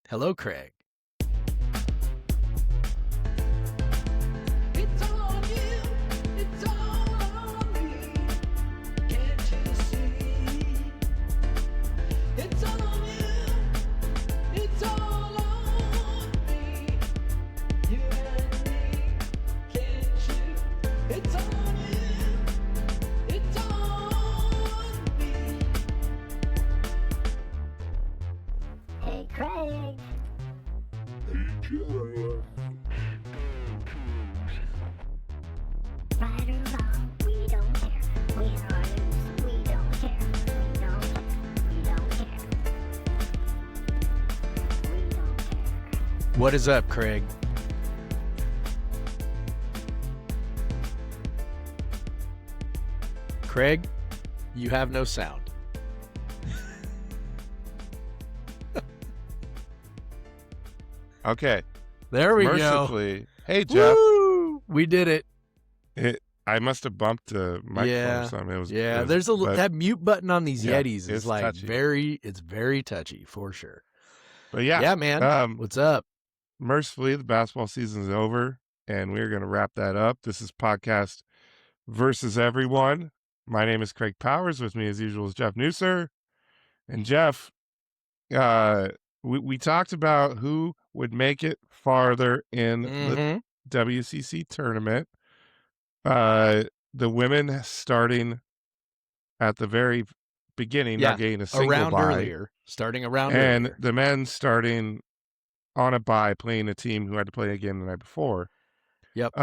Hello, Craig. It's all on you, it's all on me. Can't you see? It's all on you, it's all on me. You and me, can't you? It's all on you, it's all on me. Hey, Craig. Right or wrong, we don't care. Win or lose, we don't care. We don't care. We don't care. We don't care. What is up, Craig? Craig, you have no sound. Okay. There we go. Mercifully. Hey, Jeff. Woo! We did it. I must have bumped the microphone Yeah. or something. It was, There's but- that mute button on these Yeah, Yetis is it's like touchy. it's very touchy for sure. But yeah, Yeah, man. What's up? mercifully, the basketball season is over, and we're going to wrap that up. This is Podcast Versus Everyone. My name is Craig Powers. With me, as usual, is Jeff Newser. And Jeff, we talked about who would make it farther in the Mhm. WCC tournament. The women starting at the very beginning, Yeah, not getting a single Around bye, earlier, starting around and earlier. the men starting on a bye, playing a team who had to play again the night before. Yep.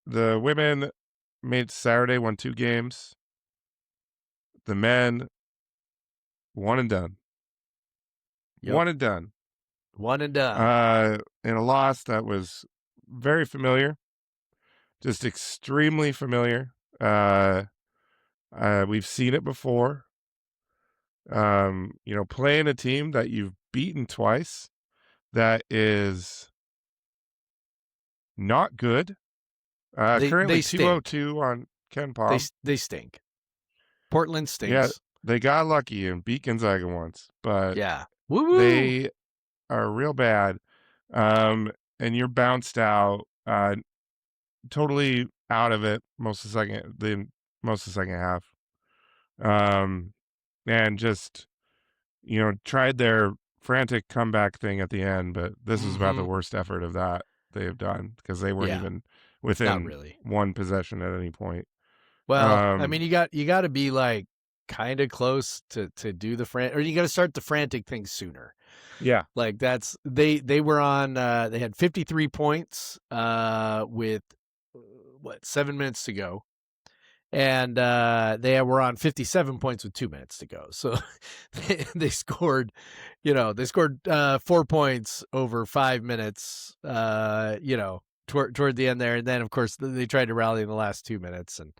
The women made it Saturday, won 2 games. The men, one and done. Yep. One and done. One and done. In a loss that was very familiar, just extremely familiar. We've seen it before. Playing a team that you've beaten twice, that is not good. Currently they stink. 202 on Ken Palm. They stink. Portland stinks. Yeah, they got lucky and beat Gonzaga once, but Yeah. Woo-woo. they are real bad. And you're bounced out, totally out of it most of the second half. And just, tried their frantic comeback thing at the end, but this is about the worst effort of that they have done, because they weren't Yeah. even Not within really. one possession at any point. Well, I mean, you got to be like kind of close to do the or you got to start the frantic thing sooner. Yeah. Like that's they were on they had 53 points with 7 minutes to go. And they were on 57 points with 2 minutes to go. So they scored, they scored 4 points over 5 minutes, toward the end there. And then, of course, they tried to rally in the last 2 minutes. And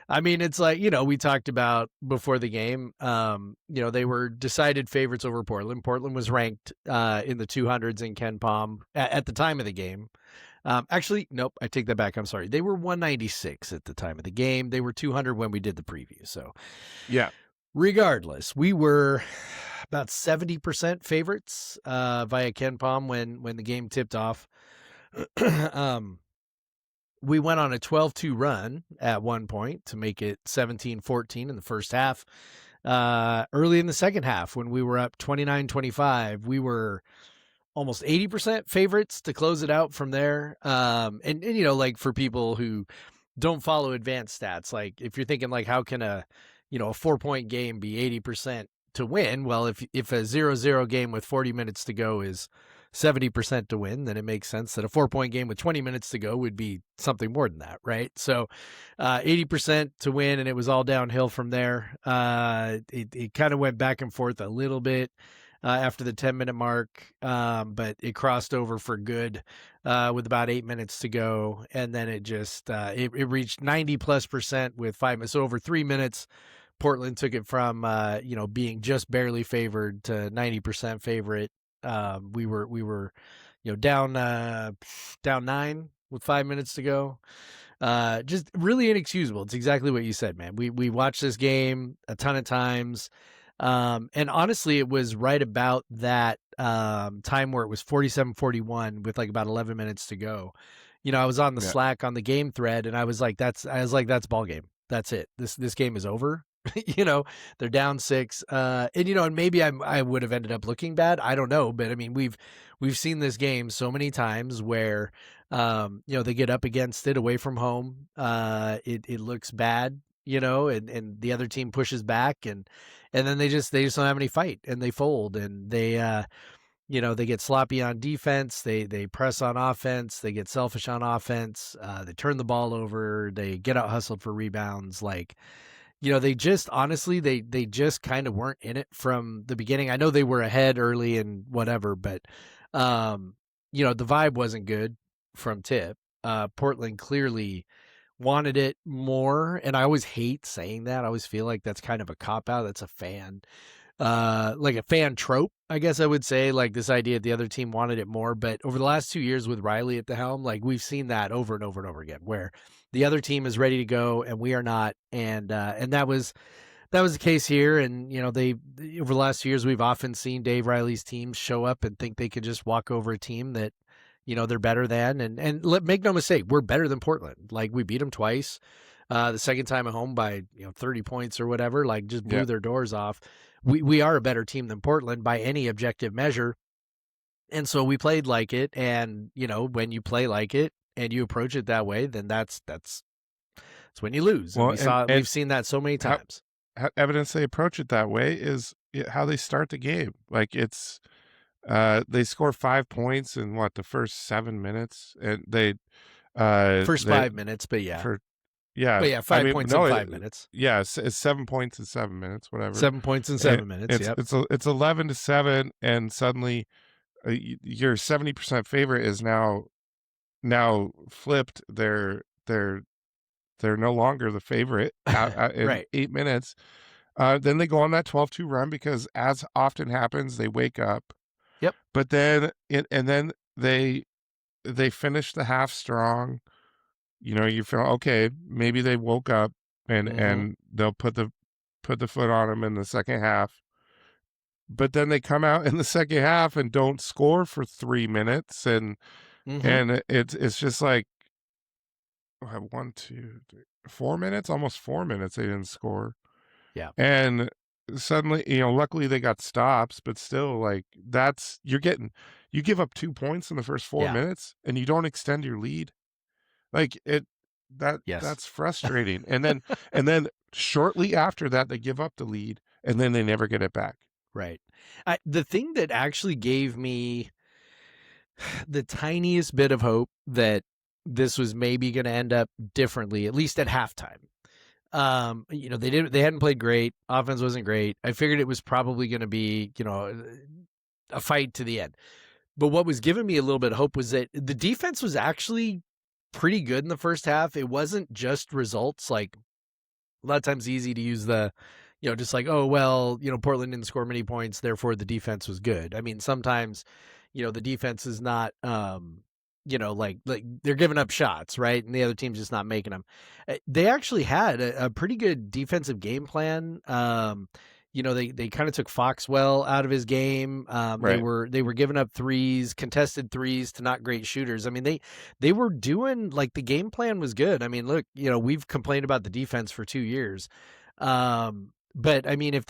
I mean, it's like, we talked about before the game, they were decided favorites over Portland. Portland was ranked in the 200s in Ken Palm at the time of the game. Actually, nope, I take that back. I'm sorry. They were 196 at the time of the game. They were 200 when we did the preview. So, Yeah. regardless, we were about 70% favorites via Ken Palm when the game tipped off. We went on a 12-2 run at one point to make it 17-14 in the first half. Early in the second half, when we were up 29-25, we were almost 80% favorites to close it out from there. And like for people who don't follow advanced stats, like if you're thinking like, how can a 4-point game be 80% to win? Well, if a 0-0 game with 40 minutes to go is 70% to win, then it makes sense that a 4-point game with 20 minutes to go would be something more than that, right? So 80% to win, and it was all downhill from there. It kind of went back and forth a little bit after the 10-minute mark, but it crossed over for good with about 8 minutes to go, and then it just it reached 90+% with 5 minutes. So over 3 minutes, Portland took it from being just barely favored to 90% favorite. We were down 9 with 5 minutes to go. Just really inexcusable. It's exactly what you said, man. We watched this game a ton of times. And honestly, it was right about that time where it was 47-41 with like about 11 minutes to go. I was on the Yeah. Slack on the game thread, and I was like, that's ball game. That's it. This game is over. They're down 6. And maybe I would have ended up looking bad. I don't know, but I mean, we've seen this game so many times where they get up against it away from home. It looks bad, and the other team pushes back, and then they just don't have any fight, and they fold, and they they get sloppy on defense, they press on offense, they get selfish on offense, they turn the ball over, they get out hustled for rebounds. Like, they just honestly they just kind of weren't in it from the beginning. I know they were ahead early and whatever, but the vibe wasn't good from tip. Portland clearly wanted it more, and I always hate saying that. I always feel like that's kind of a cop out. That's a fan like a fan trope, I guess I would say, like this idea that the other team wanted it more. But over the last 2 years with Riley at the helm, like we've seen that over and over and over again, where the other team is ready to go and we are not. And that was the case here. And, they over the last 2 years, we've often seen Dave Riley's teams show up and think they could just walk over a team that, they're better than. And make no mistake, we're better than Portland. Like, we beat them twice. The second time at home by 30 points or whatever, like just blew their doors off. We are a better team than Portland by any objective measure. And so we played like it. And, when you play like it and you approach it that way, then that's when you lose. Well, and we've seen that so many times. Evidence they approach it that way is how they start the game. Like, it's they score 5 points in the first 7 minutes, and First 5 minutes, but yeah. But yeah, 5 points in 5 minutes. Yeah, it's 7 points in 7 minutes, whatever. 7 points in 7 minutes. It's 11-7, and suddenly your 70% favorite is now flipped. They're no longer the favorite in Right. 8 minutes. Then they go on that 12-2 run because, as often happens, they wake up. Yep. But then they finish the half strong. You feel okay. Maybe they woke up and they'll put the foot on them in the second half. But then they come out in the second half and don't score for 3 minutes, and it's just like 1, 2, 3, 4 minutes, almost 4 minutes they didn't score. Yeah. And suddenly, luckily they got stops, but still, like, you give up 2 points in the first 4 minutes and you don't extend your lead. Like, that's frustrating. And then shortly after that, they give up the lead, and then they never get it back. Right. The thing that actually gave me the tiniest bit of hope that this was maybe going to end up differently, at least at halftime. They hadn't played great. Offense wasn't great. I figured it was probably going to be, a fight to the end. But what was giving me a little bit of hope was that the defense was actually pretty good in the first half. It wasn't just results. Like, a lot of times easy to use the, just like, oh, well, Portland didn't score many points, therefore the defense was good. I mean, sometimes, the defense is not, like they're giving up shots, right? And the other team's just not making them. They actually had a pretty good defensive game plan. They kind of took Foxwell out of his game. They were giving up threes, contested threes to not great shooters. I mean, they were doing, like, the game plan was good. I mean, look, we've complained about the defense for 2 years. But I mean, if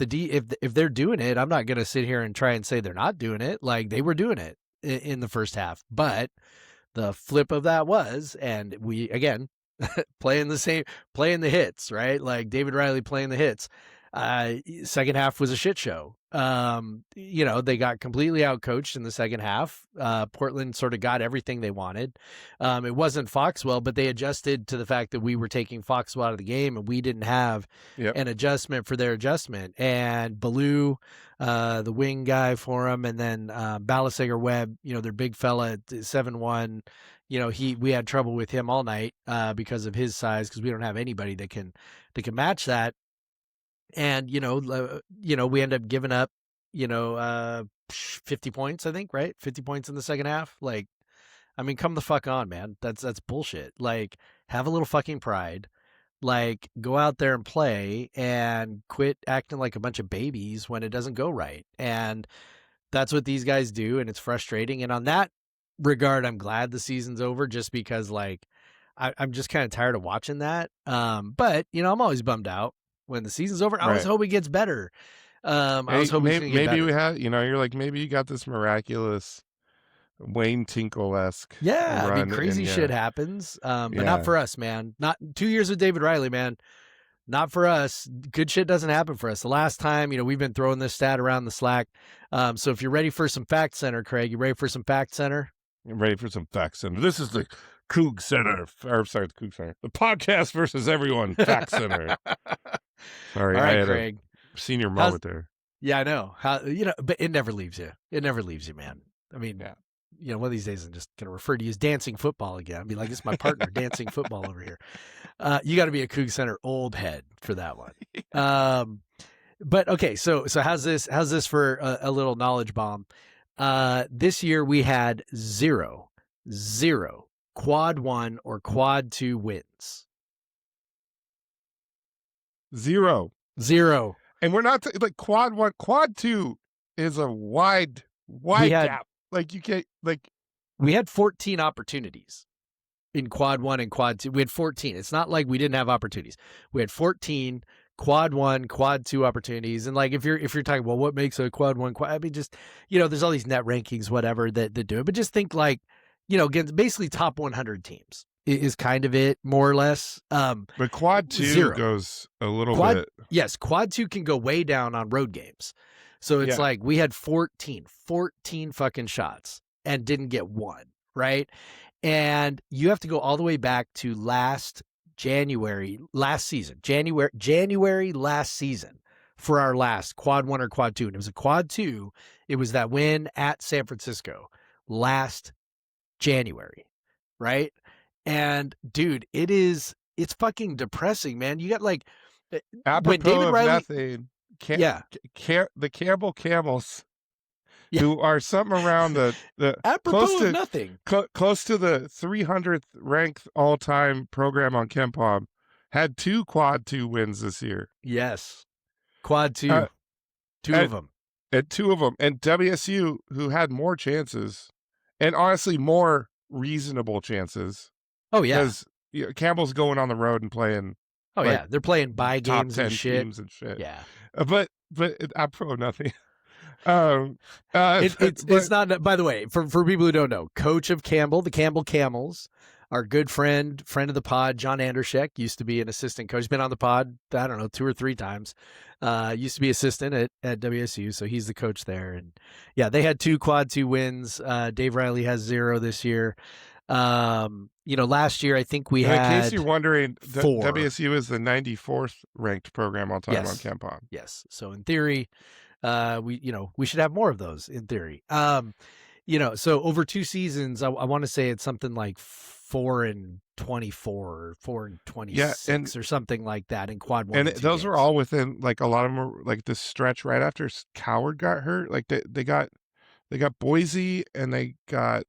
they're doing it, I'm not going to sit here and try and say they're not doing it. Like, they were doing it in the first half, but the flip of that was, and we, again, playing the hits, right? Like David Riley playing the hits. Second half was a shit show. They got completely outcoached in the second half. Portland sort of got everything they wanted. It wasn't Foxwell, but they adjusted to the fact that we were taking Foxwell out of the game, and we didn't have an adjustment for their adjustment. And Baloo, the wing guy for him, and then Balasager Webb, their big fella at 7'1", we had trouble with him all night because of his size, because we don't have anybody that can match that. And, we end up giving up, 50 points, I think, right? 50 points in the second half. Like, I mean, come the fuck on, man. That's bullshit. Like, have a little fucking pride. Like, go out there and play and quit acting like a bunch of babies when it doesn't go right. And that's what these guys do, and it's frustrating. And on that regard, I'm glad the season's over, just because like I'm just kind of tired of watching that. But I'm always bummed out when the season's over. I always Right. hope it gets better. I was hoping it's maybe, gonna get maybe better. we had, you're like, maybe you got this miraculous Wayne Tinkle-esque Yeah, I mean, run, crazy and shit happens, but yeah. not for us, man. Not 2 years with David Riley, man. Not for us. Good shit doesn't happen for us. The last time, we've been throwing this stat around the Slack. So if you're ready for some Fact Center, Craig, you ready for some Fact Center? I'm ready for some Fact Center. This is the Coug Center, or sorry, the Coug Center, the podcast versus everyone Fact Center. Sorry, All I right, had Craig. a senior moment there. Yeah, I know. But it never leaves you. It never leaves you, man. I mean, Yeah. one of these days I'm just going to refer to you as dancing football again. I'll be like, it's my partner, dancing football over here. You got to be a Coug Center old head for that one. But okay, so how's this for a little knowledge bomb? This year we had zero quad 1 or quad 2 wins. Zero. And we're not like quad 1, quad 2 is a wide gap. Like you can't, like, we had 14 opportunities in quad 1 and quad 2. We had 14. It's not like we didn't have opportunities. We had 14 quad 1, quad 2 opportunities. And like, if you're talking, well, what makes a quad 1 quad? I mean, just, there's all these net rankings, whatever that do it, but just think like, basically top 100 teams is kind of it, more or less. but quad 2 zero. goes a little Quad- bit. Yes, quad 2 can go way down on road games. So it's Yeah. like we had 14 fucking shots and didn't get one, right? And you have to go all the way back to January last season for our last quad 1 or quad 2. And it was a quad 2. It was that win at San Francisco last January, right? And dude, it's fucking depressing, man. You got like, Apropos David of Riley- methane, the Campbell Camels, Yeah. who are something around the apropos close of to nothing. close to the 300th ranked all-time program on KenPom, had 2 quad 2 wins this year. Yes. Quad 2. Two and- of them. And 2 of them, and WSU, who had more chances, and honestly more reasonable chances, Oh, yeah. because Campbell's going on the road and playing Oh, like, yeah. They're playing buy top games 10 and shit. teams and shit. Yeah. But apropos nothing. It's not, by the way, for people who don't know, coach of Campbell, the Campbell Camels, our good friend of the pod, John Andershek, used to be an assistant coach. He's been on the pod, I don't know, 2 or 3 times. Used to be assistant at WSU, so he's the coach there. And yeah, they had 2 quad 2 wins. Dave Riley has 0 this year. Last year I think we in had. case you're wondering, 4. WSU is the 94th ranked program all time Yes. on KenPom. Yes. So in theory, we should have more of those in theory. So over 2 seasons, I want to say it's something like 4-24 or 4-26 or something like that in quad 1. And and 2 those were games. all within, like, a lot of them were like this stretch right after Coward got hurt. Like they got Boise and they got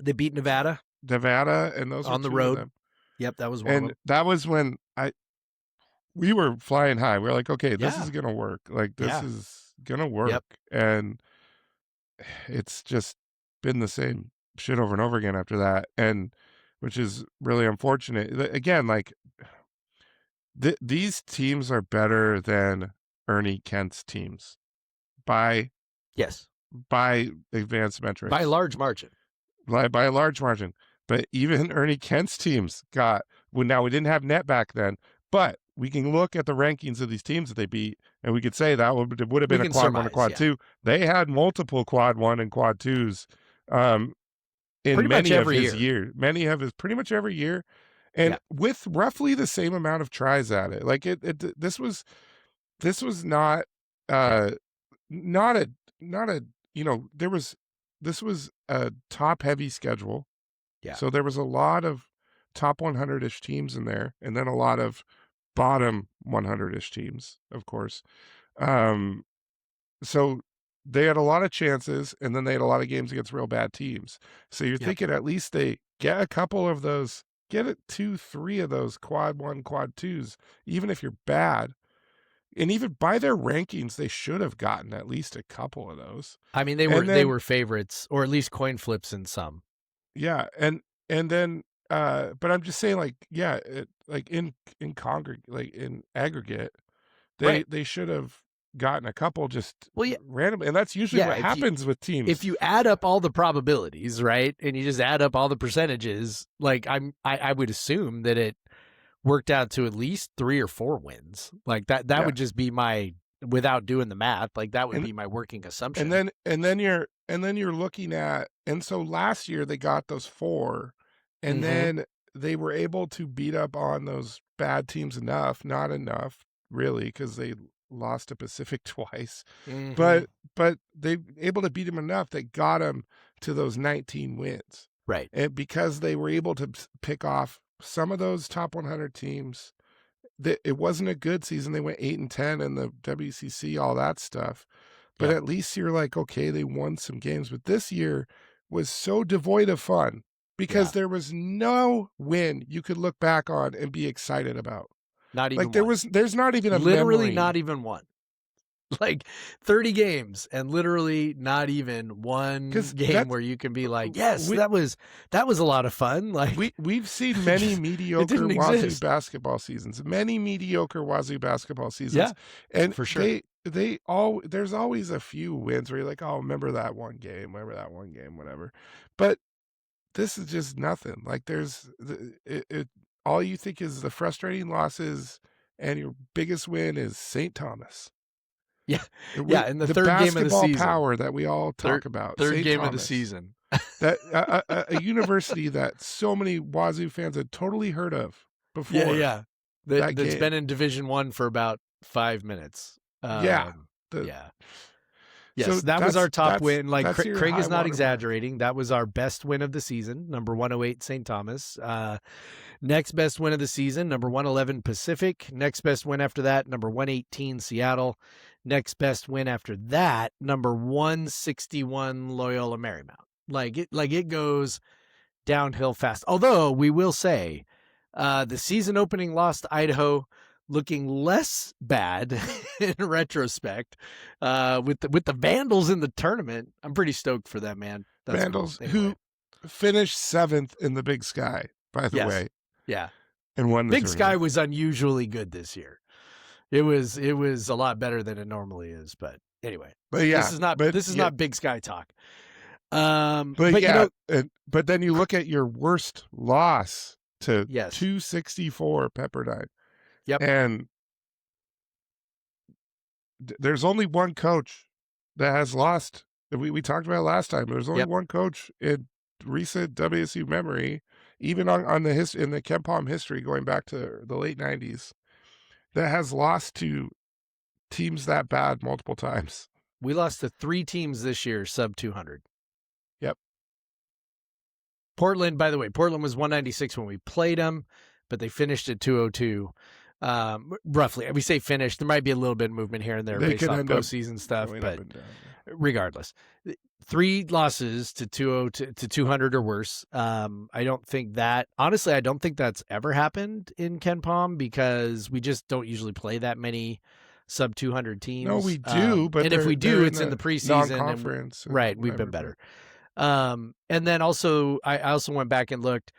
They beat Nevada. and those were On the 2 of road. them. Yep, that was one of And them. that was when we were flying high. We were like, okay, this Yeah. is gonna work. Like this Yeah. is gonna work. And it's just been the same shit over and over again after that, and which is really unfortunate. Again, like these teams are better than Ernie Kent's teams by Yes, advanced metrics, by a large margin. by a large margin. But even Ernie Kent's teams got, well, now we didn't have net back then, but we can look at the rankings of these teams that they beat, and we could say that would have We been a can quad 1 or surmise, quad yeah. 2. They had multiple quad 1 and quad 2s in Pretty much many of every his years. Many of his, pretty much every year, and Yeah. with roughly the same amount of tries at it. Like this was not this was a top heavy schedule. Yeah. So there was a lot of top 100-ish teams in there, and then a lot of bottom 100-ish teams, of course. So they had a lot of chances, and then they had a lot of games against real bad teams. So you're Yep. thinking at least they get a couple of those get it 2-3 of those quad 1, quad 2s, even if you're bad. And even by their rankings, they should have gotten at least a couple of those. I mean, they then- were favorites, or at least coin flips in some. Yeah, and then but I'm just saying, like, yeah, like in congregate, like in aggregate, Right. they should have gotten a couple just Well, yeah. randomly, and that's usually Yeah, what if you- happens with teams. If you add up all the probabilities, right, and you just add up all the percentages, like I would assume that it worked out to at least 3 or 4 wins. Like that Yeah. would just be my, without doing the math, like that would And- be my working assumption. and then you're looking at, and so last year they got those 4, and Mhm. then they were able to beat up on those bad teams enough, not enough really, because they lost to Pacific twice, Mhm. but they able to beat them enough that got them to those 19 wins. right. And because they were able to pick off some of those top 100 teams, that it wasn't a good season. They went 8-10 in the WCC, all that stuff. But Yeah. at least you're like, okay, they won some games. But this year was so devoid of fun because Yeah. there was no win you could look back on and be excited about. Not even Like there's not even a literally memory. not even one. Like 30 games and literally not even one 'Cause game that's- where you can be like, yes, we- that was a lot of fun. Like We've seen many mediocre didn't Wazoo exist. basketball seasons. Many mediocre Wazoo basketball seasons. Yeah, and for sure. there's always a few wins where you're like, oh, remember that one game, whatever. But this is just nothing. Like all you think is the frustrating losses, and your biggest win is St. Thomas. Yeah. And Yeah, in the third game of the basketball season. power that we all talk about. third St. game of the Thomas. season. That a university that so many Wazoo fans had totally heard of before. Yeah. that That's game. been in Division 1 for about 5 minutes. Yeah. The- Yeah. Yes, So that was our top that's- win. Like that's your Craig is high not water mark. exaggerating. That was our best win of the season, number 108 St. Thomas. Next best win of the season, number 111 Pacific. Next best win after that, number 118 Seattle. Next best win after that, number 161 Loyola Marymount. Like it goes downhill fast. Although we will say, the season opening loss to Idaho, looking less bad in retrospect, with the Vandals in the tournament. I'm pretty stoked for them, man. That's cool. Vandals, Anyway, who finished 7th in the Big Sky, by the Yes. way, yeah, and won the Big Sky tournament. was unusually good this year. It was a lot better than it normally is. But anyway, But yeah, this is not but yeah, not Big Sky talk. But But yeah, you know, but then you look at your worst loss to Yes. 264 Pepperdine. Yep. And there's only one coach that has lost. We talked about it last time. There's only Yep. one coach in recent WSU memory, even on in the KenPom history going back to the late 90s, that has lost to teams that bad multiple times. we lost to 3 teams this year sub 200. Yep. Portland, by the way, Portland was 196 when we played them, but they finished at 202. Roughly, we say finished. There might be a little bit of movement here and there They based could on end up postseason stuff, Going but up and down. regardless, 3 losses to 200 or worse. I don't think that, honestly, I don't think that's ever happened in KenPom because we just don't usually play that many sub 200 teams. No, we do, but and if they're- we do, they're it's in the preseason. And non-conference. and right, we've been whatever, better. And then also, I also went back and looked.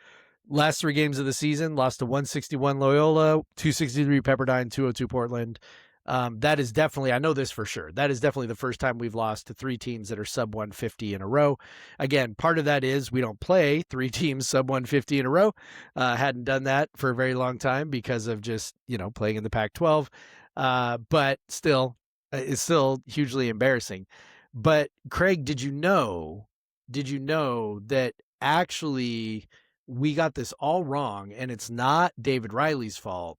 Last 3 games of the season, lost to 161 Loyola, 263 Pepperdine, 202 Portland. That is definitely, I know this for sure, that is definitely the first time we've lost to 3 teams that are sub 150 in a row. Again, part of that is we don't play 3 teams sub 150 in a row. Hadn't done that for a very long time because of just, playing in the Pac-12. But still, it's still hugely embarrassing. But Craig, did you know that actually we got this all wrong, and it's not David Riley's fault.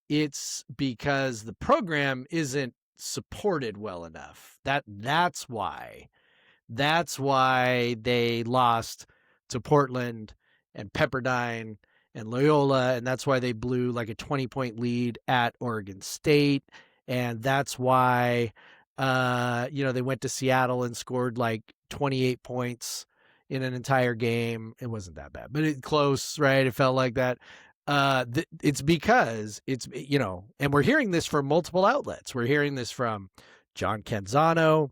It's because the program isn't supported well enough. That's why they lost to Portland and Pepperdine and Loyola, and that's why they blew like a 20-point lead at Oregon State, and that's why they went to Seattle and scored like 28 points in an entire game. It wasn't that bad, but close, right? It felt like that. It's because it's, and we're hearing this from multiple outlets. We're hearing this from John Canzano,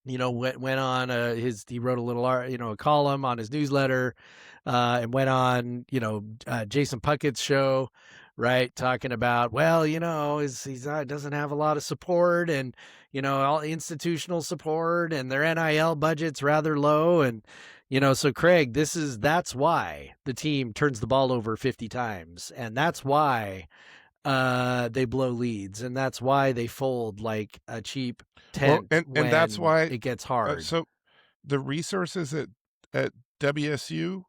went on he wrote a little, a column on his newsletter, and went on, Jason Puckett's show, right, talking about, well, he's doesn't have a lot of support, and all institutional support, and their NIL budget's rather low, and so Craig, that's why the team turns the ball over 50 times, and that's why they blow leads, and that's why they fold like a cheap tent, and that's when why it gets hard. so the resources at WSU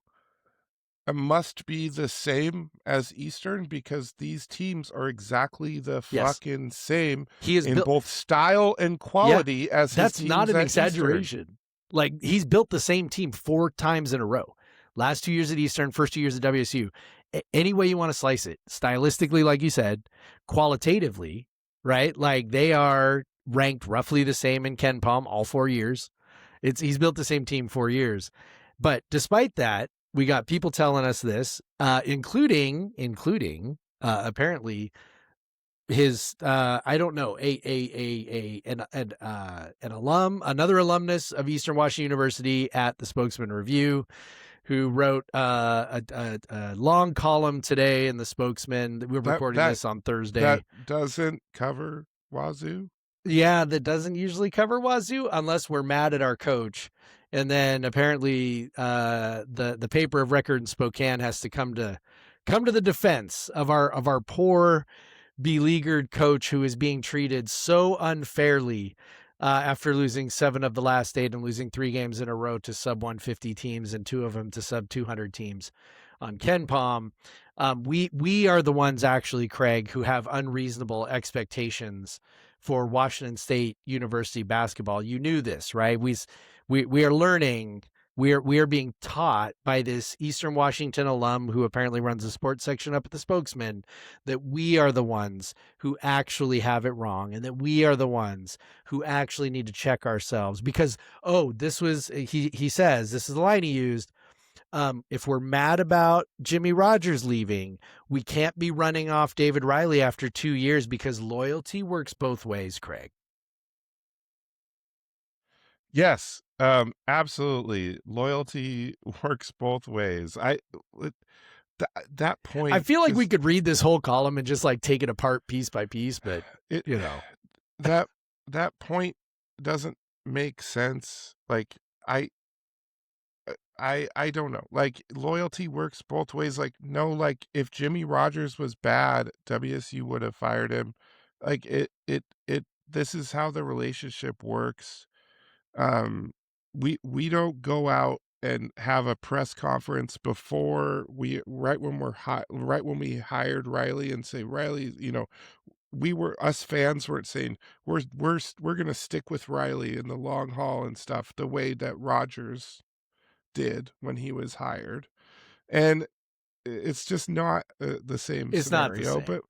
must be the same as Eastern, because these teams are exactly the Yes. fucking same He is in built. both style and quality as his That's teams not an at Eastern. exaggeration. Like, he's built the same team 4 times in a row. Last 2 years at Eastern, first 2 years at WSU. Any way you want to slice it, stylistically, like you said, qualitatively, right? Like, they are ranked roughly the same in Ken Palm all 4 years. He's built the same team 4 years. But despite that, we got people telling us this, including apparently his I don't know, an another alumnus of Eastern Washington University at the Spokesman Review, who wrote a long column today in the Spokesman. We're recording this on Thursday. That doesn't cover Wazoo. Yeah, that doesn't usually cover Wazoo unless we're mad at our coach. And then apparently the paper of record in Spokane has to come to the defense of our poor, beleaguered coach, who is being treated so unfairly after losing 7 of the last 8 and losing 3 games in a row to sub 150 teams and 2 of them to sub 200 teams on Ken Palm. We are the ones, actually, Craig, who have unreasonable expectations for Washington State University basketball. You knew this, right? We are learning. We are being taught by this Eastern Washington alum, who apparently runs the sports section up at the Spokesman, that we are the ones who actually have it wrong, and that we are the ones who actually need to check ourselves. Because, he says, this is the line he used, if we're mad about Jimmy Rogers leaving, we can't be running off David Riley after 2 years, because loyalty works both ways, Craig. Yes, absolutely. Loyalty works both ways. That point. I feel like we could read this whole column and just like take it apart piece by piece, but that point doesn't make sense. Like, I don't know. Like, loyalty works both ways. Like, no, like, if Jimmy Rogers was bad, WSU would have fired him. Like, this is how the relationship works. We don't go out and have a press conference before right when we hired Riley and say, Riley, us fans weren't saying we're going to stick with Riley in the long haul and stuff, the way that Rogers did when he was hired. And it's just not the same It's scenario. not the same.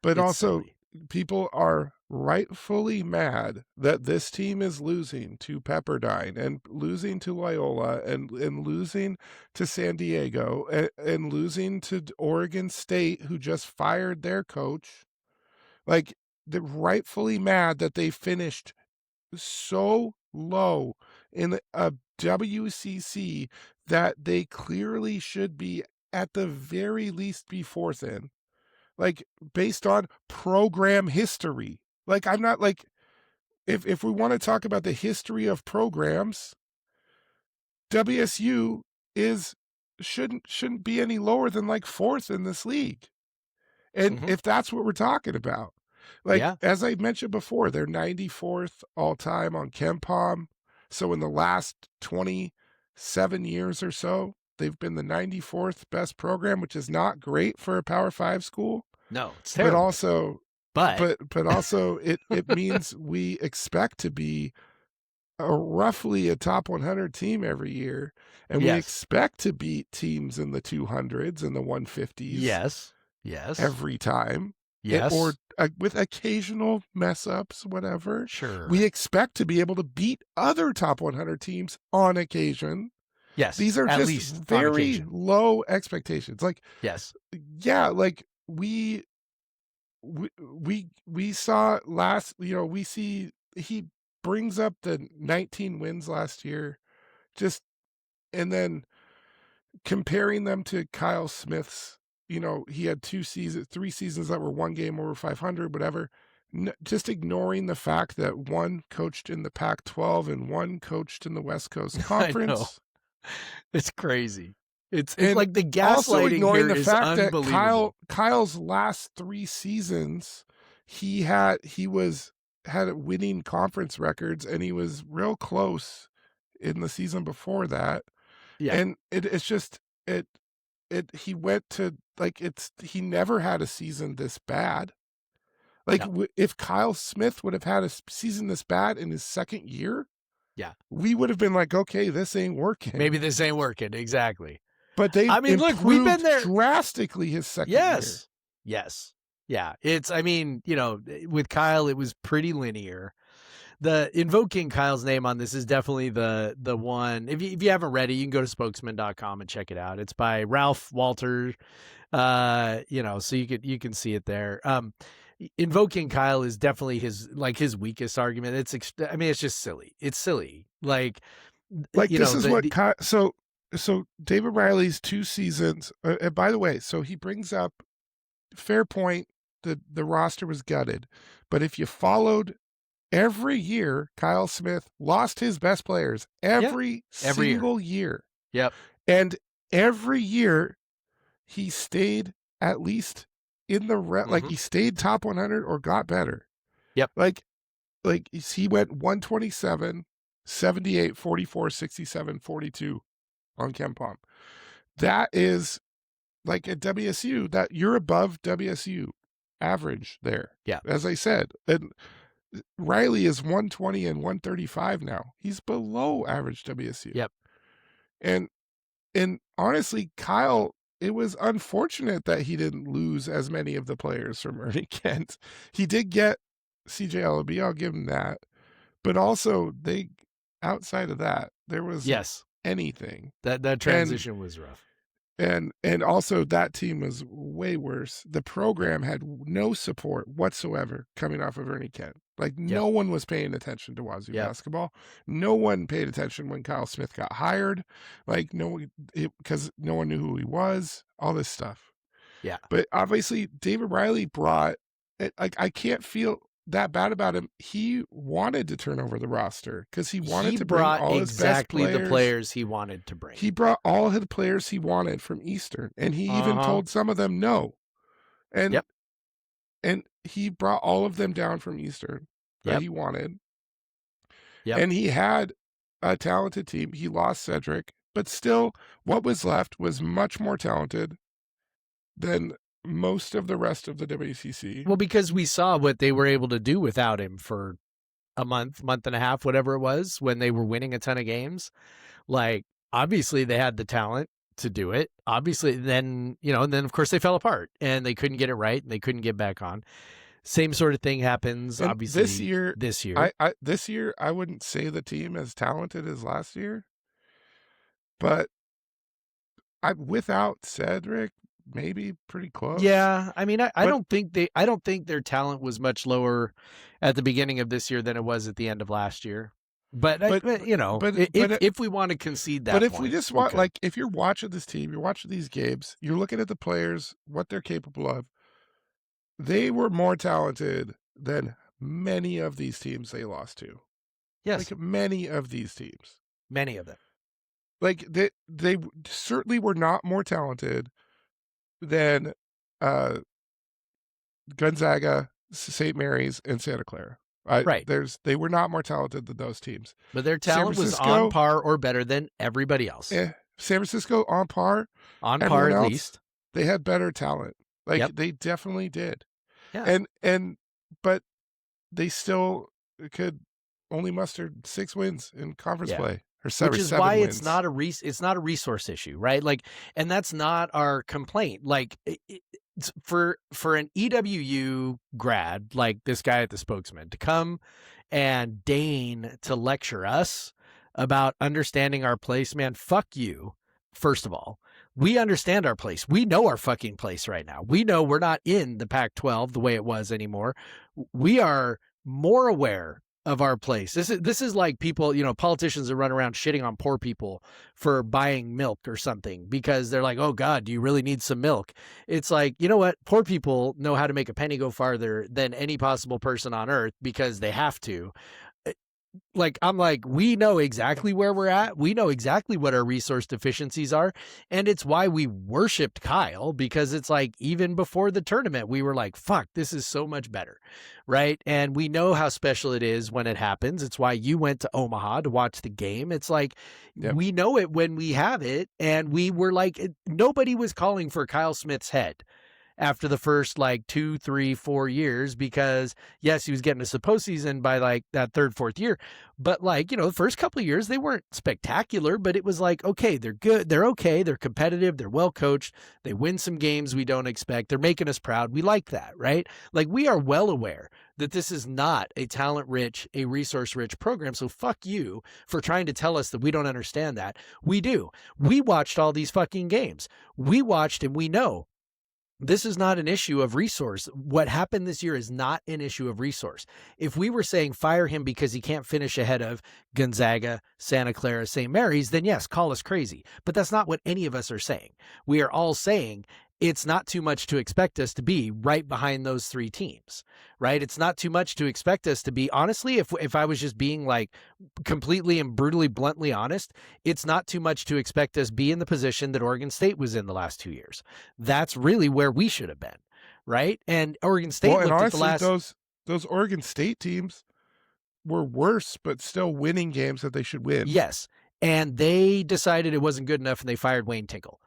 But It's also silly. People are rightfully mad that this team is losing to Pepperdine and losing to Loyola and losing to San Diego and losing to Oregon State, who just fired their coach. Like, they're rightfully mad that they finished so low in a WCC that they clearly should be, at the very least, be 4th in. Like, based on program history. Like, I'm not like, if we want to talk about the history of programs, WSU shouldn't be any lower than like 4th in this league. And if that's what we're talking about, like, as I mentioned before, they're 94th all time on Ken Palm. So in the last 27 years or so, they've been the 94th best program, which is not great for a Power 5 school. No, it's terrible. But also it means we expect to be roughly a top 100 team every year, and we expect to beat teams in the 200s and the 150s. Yes. Every time. Yes. Or with occasional mess ups, whatever. Sure. We expect to be able to beat other top 100 teams on occasion. Yes. These are at just least on very occasion. low expectations. Like, Yes. yeah, like we saw last, we see he brings up the 19 wins last year, just, and then comparing them to Kyle Smith's, he had 3 seasons that were one game over 500, whatever. Just ignoring the fact that one coached in the Pac-12 and one coached in the West Coast I know. Conference. It's crazy. It's And like the also gaslighting ignoring here the is fact that unbelievable. Kyle's last 3 seasons, he had winning conference records, and he was real close in the season before that. Yeah. And it's just he went to, like, he never had a season this bad. Like, No. if Kyle Smith would have had a season this bad in his second year, Yeah. we would have been like, okay, this ain't working. Maybe this ain't working. Exactly. But they I mean, look, we've been there. drastically his second year. Yes. Yes. Yeah. With Kyle, it was pretty linear. The invoking Kyle's name on this is definitely the one. If you haven't read it, you can go to spokesman.com and check it out. It's by Ralph Walter. So you can see it there. Invoking Kyle is definitely his weakest argument. It's just silly. It's silly. Like this is what Kyle, so David Riley's 2 seasons. And by the way, so he brings up, fair point, the roster was gutted, but if you followed, every year Kyle Smith lost his best players every single year. Yep. And every year he stayed at least in the like he stayed top 100 or got better. Yep. Like he went 127, 78, 44, 67, 42 on KenPom. That is like at WSU, that you're above WSU average there. Yeah. As I said, and Riley is 120 and 135 now. He's below average WSU. Yep. And honestly, Kyle, it was unfortunate that he didn't lose as many of the players from Ernie Kent. He did get CJ Ellaby, I'll give him that. But also, outside of that, there was anything. That transition was rough. And also, that team was way worse. The program had no support whatsoever coming off of Ernie Kent. Like, no one was paying attention to Wazoo basketball. No one paid attention when Kyle Smith got hired. Like, because no one knew who he was, all this stuff. Yeah. But obviously, David Riley brought, I can't feel that bad about him. He wanted to turn over the roster because he wanted to bring all his best players. the players he wanted to bring. He brought all of the players he wanted from Eastern, and he even told some of them no. And and he brought all of them down from Eastern that he wanted. Yep. And he had a talented team. He lost Cedric, but still, what was left was much more talented than most of the rest of the WCC. Well, because we saw what they were able to do without him for a month and a half, whatever it was, when they were winning a ton of games. Like, obviously they had the talent to do it. Obviously, then, and then of course they fell apart and they couldn't get it right and they couldn't get back on. Same sort of thing happens, And obviously, this year. This year, I wouldn't say the team as talented as last year, but without Cedric, maybe pretty close. Yeah, I don't think their talent was much lower at the beginning of this year than it was at the end of last year. But if we want to concede that, but if point, we just want, like, if you're watching this team, you're watching these games, you're looking at the players, what they're capable of. They were more talented than many of these teams they lost to. Yes, like many of these teams, many of them. Like they certainly were not more talented than Gonzaga, St. Mary's, and Santa Clara. Right. They were not more talented than those teams. But their talent was on par or better than everybody else. San Francisco on par. On par at least. They had better talent. Like they definitely did. Yeah. But they still could only muster 6 wins in conference play. Or 7 wins. Which is why it's not a resource issue, right? Like, and that's not our complaint. Like, for an EWU grad like this guy at the Spokesman to come and deign to lecture us about understanding our place, man, fuck you. First of all, we understand our place. We know our fucking place right now. We know we're not in the Pac-12 the way it was anymore. We are more aware of our place. This is like people, politicians that run around shitting on poor people for buying milk or something because they're like, oh God, do you really need some milk? It's like, you know what? Poor people know how to make a penny go farther than any possible person on earth because they have to. I'm like, we know exactly where we're at. We know exactly what our resource deficiencies are. And it's why we worshiped Kyle, because it's like, even before the tournament, we were like, fuck, this is so much better. Right. And we know how special it is when it happens. It's why you went to Omaha to watch the game. It's like, Yep. we know it when we have it. And we were like, nobody was calling for Kyle Smith's head after the first 2, 3, 4 years, because yes, he was getting us the postseason by that third, fourth year. But the first couple of years, they weren't spectacular, but it was like, okay, they're good. They're okay. They're competitive. They're well coached. They win some games we don't expect. They're making us proud. We like that, right? We are well aware that this is not a talent-rich, a resource-rich program. So fuck you for trying to tell us that we don't understand that. We do. We watched all these fucking games. We watched and we know. This is not an issue of resource. What happened this year is not an issue of resource. If we were saying fire him because he can't finish ahead of Gonzaga, Santa Clara, St. Mary's, then yes, call us crazy. But that's not what any of us are saying. We are all saying it's not too much to expect us to be right behind those three teams, right? It's not too much to expect us to be. Honestly, if I was just being completely and brutally, bluntly honest, it's not too much to expect us be in the position that Oregon State was in the last 2 years. That's really where we should have been, right? And Oregon State and looked honestly, at the last... those Oregon State teams were worse, but still winning games that they should win. Yes. And they decided it wasn't good enough and they fired Wayne Tinkle.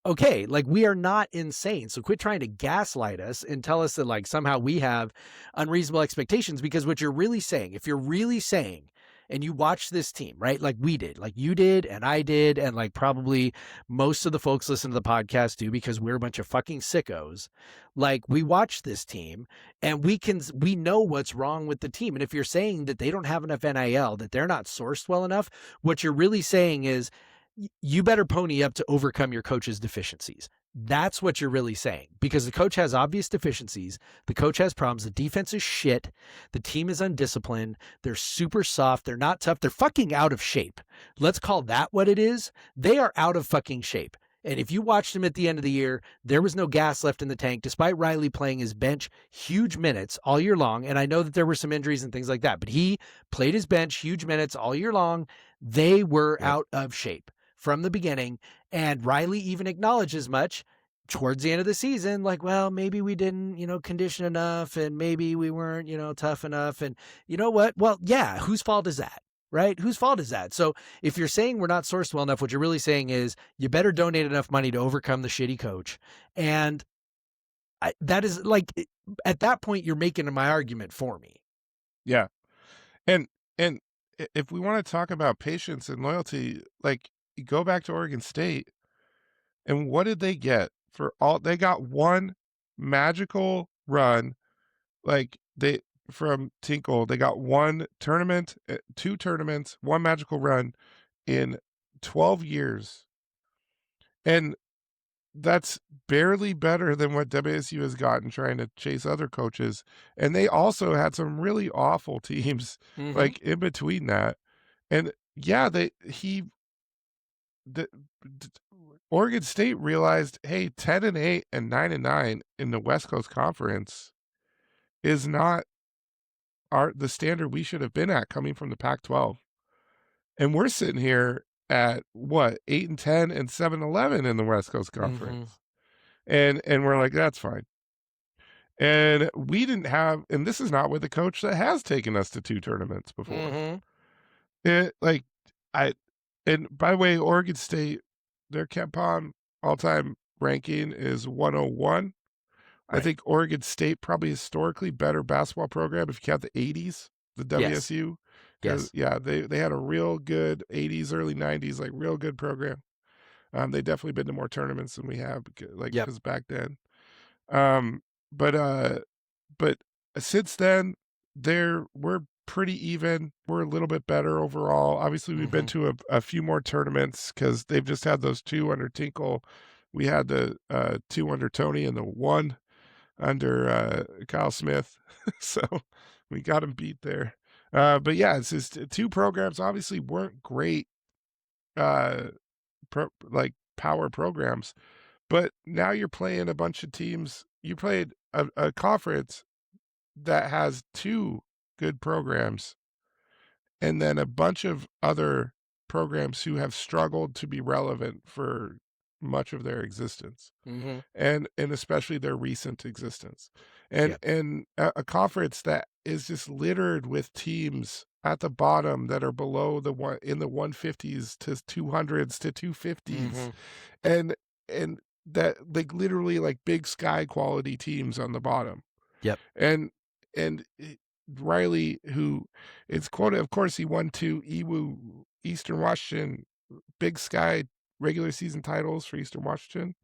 Okay, we are not insane. So quit trying to gaslight us and tell us that somehow we have unreasonable expectations, because what you're really saying, if you're really saying, and you watch this team, right? We did, you did, and I did, and probably most of the folks listen to the podcast do, because we're a bunch of fucking sickos. We watch this team and we know what's wrong with the team. And if you're saying that they don't have enough NIL, that they're not sourced well enough, what you're really saying is, you better pony up to overcome your coach's deficiencies. That's what you're really saying, because the coach has obvious deficiencies. The coach has problems. The defense is shit. The team is undisciplined. They're super soft. They're not tough. They're fucking out of shape. Let's call that what it is. They are out of fucking shape. And if you watched him at the end of the year, there was no gas left in the tank, despite Riley playing his bench huge minutes all year long. And I know that there were some injuries and things like that, but he played his bench huge minutes all year long. They were out of shape from the beginning. And Riley even acknowledged as much towards the end of the season, well, maybe we didn't, condition enough, and maybe we weren't, tough enough. And you know what? Well, yeah, whose fault is that? Right? Whose fault is that? So if you're saying we're not sourced well enough, what you're really saying is you better donate enough money to overcome the shitty coach. And that is at that point, you're making my argument for me. Yeah. And if we want to talk about patience and loyalty, you go back to Oregon State, and what did they get for all? They got one magical run, from Tinkle. They got one tournament, 2 tournaments, one magical run in 12 years. And that's barely better than what WSU has gotten trying to chase other coaches. And they also had some really awful teams in between that. And yeah, Oregon State realized, hey, 10-8 and 9-9 in the West Coast Conference is not the standard we should have been at coming from the Pac-12. And we're sitting here at what, 8-10 and 7-11 in the West Coast Conference. And we're like, that's fine. And we didn't have, and this is not with a coach that has taken us to 2 tournaments before. And by the way, Oregon State, their KenPom all-time ranking is 101. I think Oregon State probably historically better basketball program if you count the 80s, the WSU. Yes. Yeah, they had a real good 80s, early 90s, real good program. They definitely been to more tournaments than we have, because back then. But since then, we're pretty even. We're a little bit better overall. Obviously, we've been to a few more tournaments because they've just had those 2 under Tinkle. We had the 2 under Tony and the 1 under Kyle Smith. So we got him beat there. But yeah, it's just 2 programs obviously weren't great like power programs, but now you're playing a bunch of teams. You played a conference that has 2 good programs and then a bunch of other programs who have struggled to be relevant for much of their existence, and especially their recent existence, and Yep. and a conference that is just littered with teams at the bottom that are below the one in the 150s to 200s to 250s, and that like literally like Big Sky quality teams on the bottom. Yep. And Riley, who is quoted, of course, he won 2 EWU Eastern Washington Big Sky regular season titles for Eastern Washington.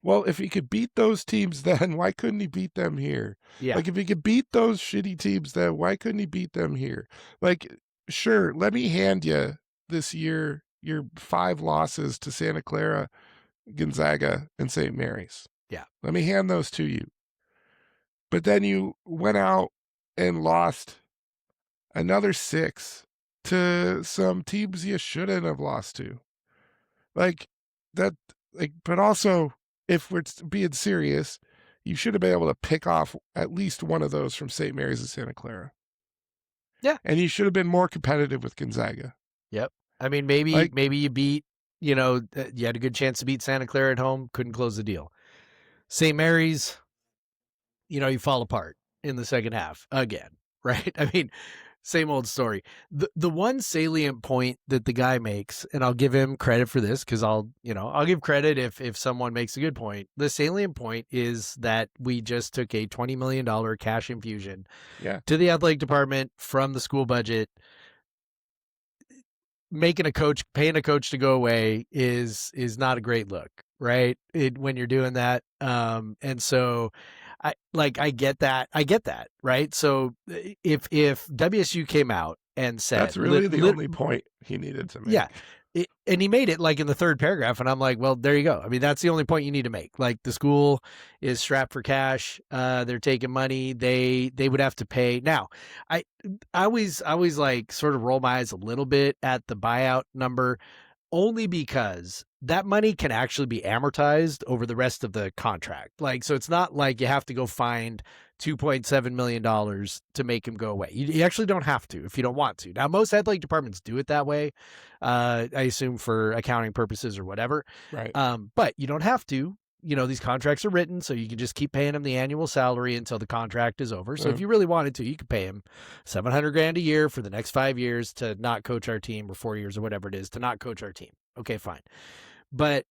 Well, if he could beat those teams, then why couldn't he beat them here? Yeah. Like, if he could beat those shitty teams, then why couldn't he beat them here? Like, sure, let me hand you this year your 5 losses to Santa Clara, Gonzaga, and St. Mary's. Yeah. Let me hand those to you. But then you went out and lost another 6 to some teams you shouldn't have lost to. Like that, like, but also, if we're being serious, you should have been able to pick off at least one of those from St. Mary's and Santa Clara. Yeah. And you should have been more competitive with Gonzaga. Yep. I mean, maybe Like- you beat, you had a good chance to beat Santa Clara at home, couldn't close the deal. St. Mary's, you fall apart in the second half again, right? I mean, same old story. The one salient point that the guy makes, and I'll give him credit for this because I'll give credit if someone makes a good point. The salient point is that we just took a $20 million cash infusion to the athletic department from the school budget. Paying a coach to go away is not a great look, right? When you're doing that. And so I get that, right? So if WSU came out and said That's really the only point he needed to make. Yeah. And he made it like in the 3rd paragraph, and I'm like, well, there you go. I mean, that's the only point you need to make. Like, the school is strapped for cash. They're taking money. They would have to pay. Now, I always like sort of roll my eyes a little bit at the buyout number, only because that money can actually be amortized over the rest of the contract. Like, so it's not like you have to go find $2.7 million to make him go away. You actually don't have to if you don't want to. Now, most athletic departments do it that way, I assume for accounting purposes or whatever. Right. But you don't have to. These contracts are written, so you can just keep paying him the annual salary until the contract is over. So if you really wanted to, you could pay him $700,000 a year for the next 5 years to not coach our team, or 4 years or whatever it is to not coach our team. Okay, fine. But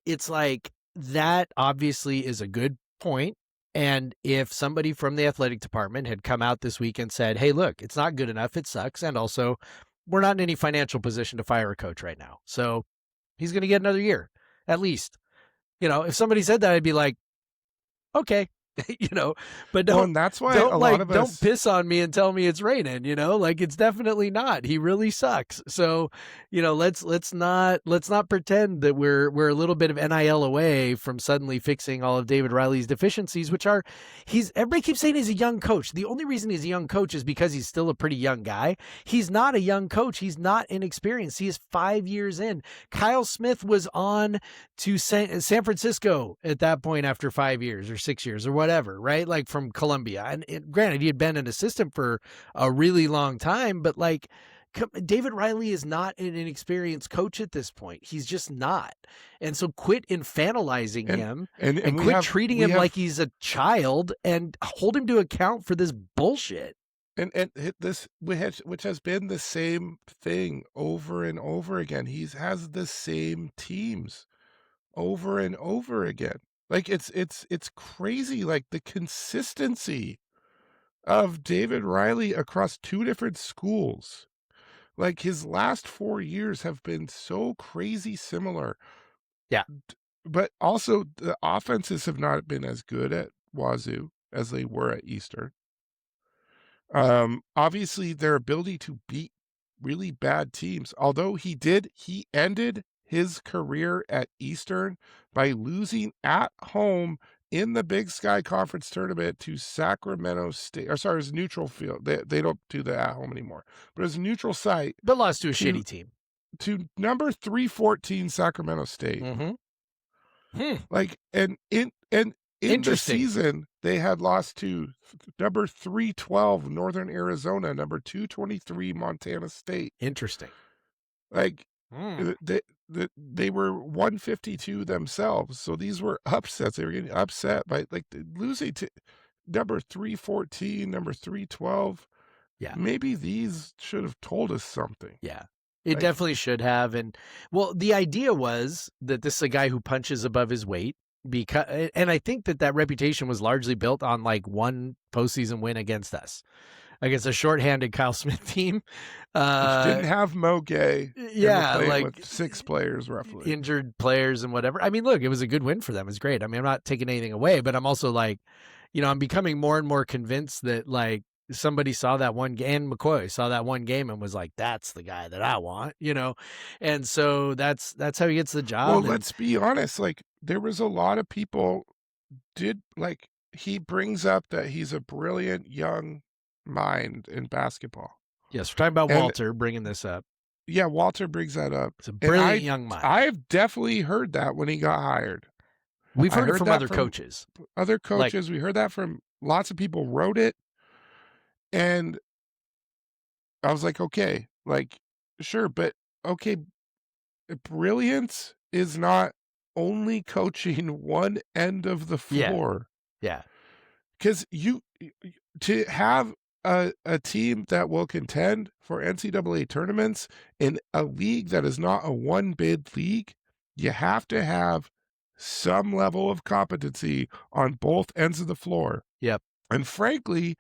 it's like, that obviously is a good point. And if somebody from the athletic department had come out this week and said, hey, look, it's not good enough, it sucks, and also we're not in any financial position to fire a coach right now, so he's going to get another year at least. If somebody said that, I'd be like, okay, but and that's why don't piss on me and tell me it's raining, like, it's definitely not. He really sucks. So, let's not pretend that we're a little bit of NIL away from suddenly fixing all of David Riley's deficiencies, which are, everybody keeps saying he's a young coach. The only reason he's a young coach is because he's still a pretty young guy. He's not a young coach. He's not inexperienced. He is 5 years in. Kyle Smith was on to San Francisco at that point after 5 years or 6 years or whatever, right? Like, from Columbia. And granted, he had been an assistant for a really long time, but like, David Riley is not an inexperienced coach at this point. He's just not. And so quit infantilizing him and quit treating him like he's a child and hold him to account for this bullshit. And this, which has been the same thing over and over again. He has the same teams over and over again. Like, it's crazy. Like, the consistency of David Riley across 2 different schools. Like, his last 4 years have been so crazy similar. Yeah. But also, the offenses have not been as good at Wazoo as they were at Eastern. Obviously, their ability to beat really bad teams, although he ended his career at Eastern by losing at home in the Big Sky Conference tournament to Sacramento State. Or sorry, it was neutral field. They don't do the at home anymore, but it was a neutral site But lost to a to- shitty team. to number 314 Sacramento State. Mm-hmm. Like, and in the Interesting. season, they had lost to number 312 Northern Arizona, number 223 Montana State. Interesting. Like, Mm. they were 152 themselves, so these were upsets. They were getting upset by like losing to number 314, number 312. Yeah. Maybe these should have told us something. Yeah. It Like- definitely should have. And well, the idea was that this is a guy who punches above his weight, because, and I think that reputation was largely built on like one postseason win against us, against a shorthanded Kyle Smith team. Which didn't have Mo Gay. and were Yeah, playing like with 6 players roughly. injured players and whatever. I mean, look, it was a good win for them. It's great. I mean, I'm not taking anything away, but I'm also like, I'm becoming more and more convinced that like somebody saw that one game, McCoy saw that one game and was like, that's the guy that I want, and so that's how he gets the job. Well, and- let's be honest. Like, there was a lot of people he brings up that he's a brilliant young mind in basketball. yes, we're talking about and- Walter bringing this up. Yeah, Walter brings that up. It's a brilliant I- young mind. I've definitely heard that when he got hired. We've I heard it heard from that other from- coaches. Other coaches, we heard that from lots of people wrote it. And I was like, okay, like, sure, but okay, brilliance is not only coaching one end of the Yeah. floor. Yeah. Because to have a team that will contend for NCAA tournaments in a league that is not a one bid league, you have to have some level of competency on both ends of the floor. Yep. And frankly,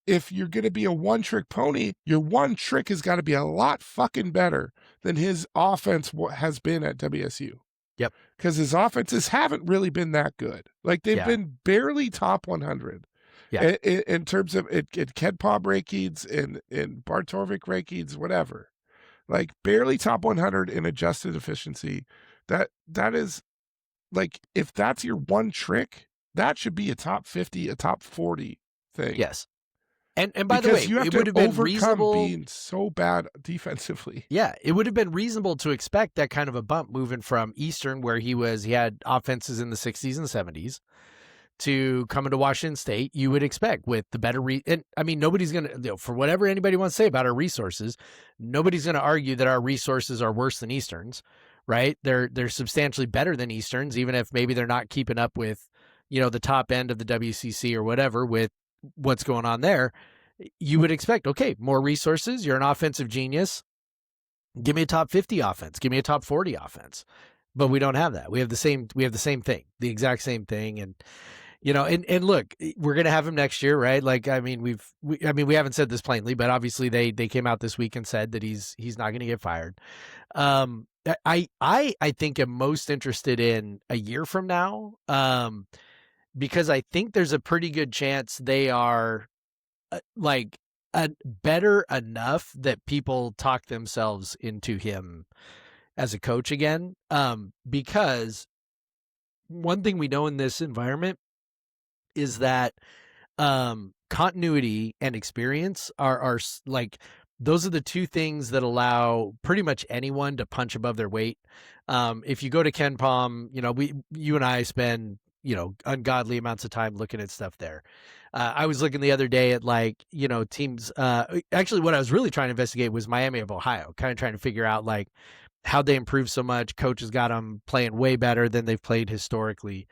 if you're going to be a one trick pony, your one trick has got to be a lot fucking better than his offense has been at WSU. Yep. Because his offenses haven't really been that good. Like, they've Yeah. been barely top 100. Yeah. In terms of KenPom rankings and Bartorvik rankings, whatever. Like, barely top 100 in adjusted efficiency. That is, like, if that's your one trick, that should be a top 50, a top 40 thing. Yes. And by the way, Because you have it to would have been overcome reasonable. being so bad defensively. Yeah, it would have been reasonable to expect that kind of a bump moving from Eastern, where he had offenses in the 60s and 70s, to coming to Washington State. You would expect with the better and I mean, nobody's going to, for whatever anybody wants to say about our resources, nobody's going to argue that our resources are worse than Eastern's, right? They're substantially better than Eastern's, even if maybe they're not keeping up with, the top end of the WCC or whatever with what's going on there. You would expect, okay, more resources. You're an offensive genius. Give me a top 50 offense. Give me a top 40 offense. But we don't have that. We have the same thing, the exact same thing. And, and look, we're going to have him next year, right? Like, I mean, we haven't said this plainly, but obviously they came out this week and said that he's not going to get fired. I think am most interested in a year from now, because I think there's a pretty good chance they are better enough that people talk themselves into him as a coach again. Because one thing we know in this environment is that continuity and experience are like, those are the two things that allow pretty much anyone to punch above their weight. If you go to KenPom, you and I spend, ungodly amounts of time looking at stuff there. I was looking the other day at teams. Actually, what I was really trying to investigate was Miami of Ohio, kind of trying to figure out like how they improved so much. Coaches got them playing way better than they've played historically.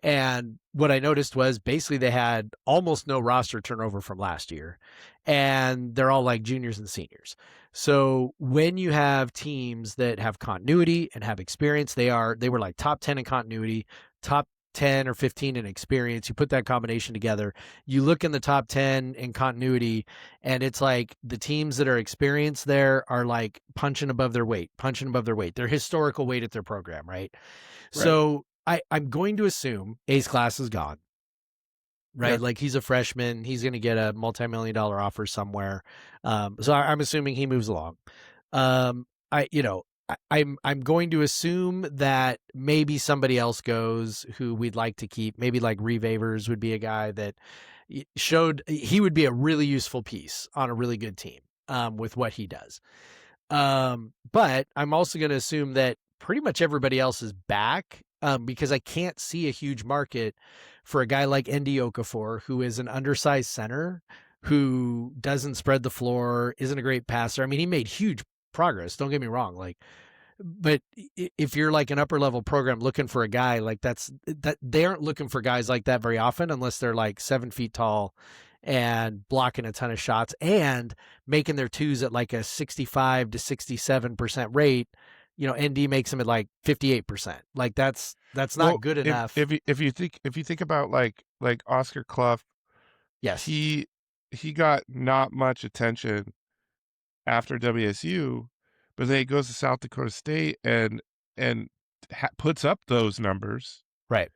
And what I noticed was basically they had almost no roster turnover from last year, and they're all like juniors and seniors. So when you have teams that have continuity and have experience, they were like top 10 in continuity, top 10 or 15 in experience. You put that combination together, you look in the top 10 in continuity, and it's like the teams that are experienced there are like punching above their weight, their historical weight at their program, right? So I'm going to assume Ace Class is gone. right? Yeah. Like he's a freshman. He's going to get a multi-million-dollar offer somewhere. So I'm assuming he moves along. I'm going to assume that maybe somebody else goes who we'd like to keep. Maybe like Reeve Avers would be a guy that showed he would be a really useful piece on a really good team with what he does. But I'm also going to assume that pretty much everybody else is back because I can't see a huge market for a guy like Ndidi Okafor, who is an undersized center who doesn't spread the floor, isn't a great passer. I mean, he made huge progress. Don't get me wrong. But if you're like an upper level program looking for a guy like that, they aren't looking for guys like that very often unless they're like 7 feet tall and blocking a ton of shots and making their twos at like a 65 to 67% rate. ND makes them at like 58%. Like that's not good enough. If you think about like Oscar Clough, yes, he got not much attention after WSU, but then he goes to South Dakota State and puts up those numbers, right?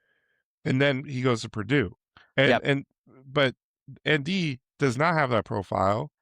And then he goes to Purdue, but ND does not have that profile.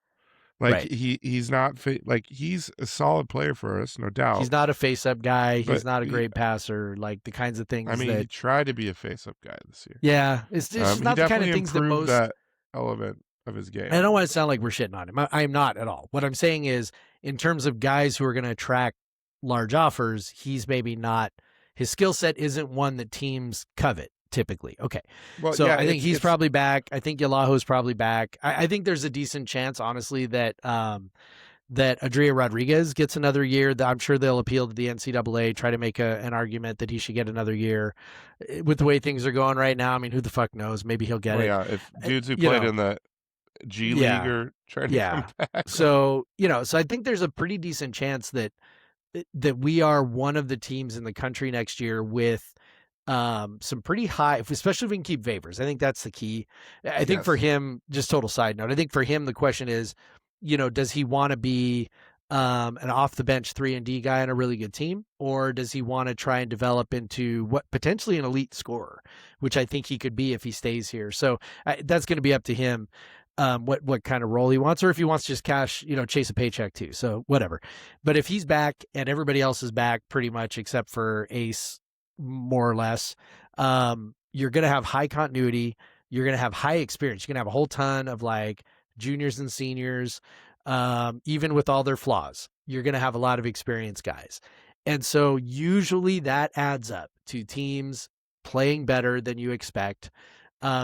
Like right. he's not like he's a solid player for us, no doubt. He's not a face-up guy. But he's not a great passer. Like the kinds of things. I mean, he tried to be a face-up guy this year. Yeah, it's just not the kind of things that most that element of his game. I don't want to sound like we're shitting on him. I am not at all. What I'm saying is, in terms of guys who are going to attract large offers, he's maybe not. His skill set isn't one that teams covet typically. Okay, well, so yeah, I think he's probably back. I think Yalaho's probably back. I think there's a decent chance, honestly, that Adria Rodriguez gets another year. I'm sure they'll appeal to the NCAA, try to make an argument that he should get another year. With the way things are going right now, I mean, who the fuck knows? Maybe he'll get it. Yeah, if dudes who played in the G League are trying to come back. So I think there's a pretty decent chance that we are one of the teams in the country next year with some pretty high, especially if we can keep Favors. I think that's the key. I think for him, just total side note, I think for him, the question is, does he want to be an off the bench 3-and-D guy on a really good team, or does he want to try and develop into what potentially an elite scorer, which I think he could be if he stays here. So that's going to be up to him. What kind of role he wants, or if he wants to just cash, chase a paycheck too. So whatever. But if he's back and everybody else is back pretty much except for Ace, more or less, you're going to have high continuity. You're going to have high experience. You're going to have a whole ton of like juniors and seniors, even with all their flaws. You're going to have a lot of experienced guys. And so usually that adds up to teams playing better than you expect.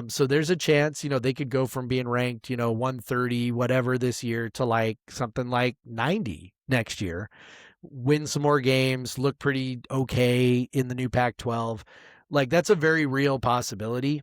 So there's a chance, they could go from being ranked, 130, whatever this year to like something like 90 next year, win some more games, look pretty okay in the new Pac-12. Like that's a very real possibility.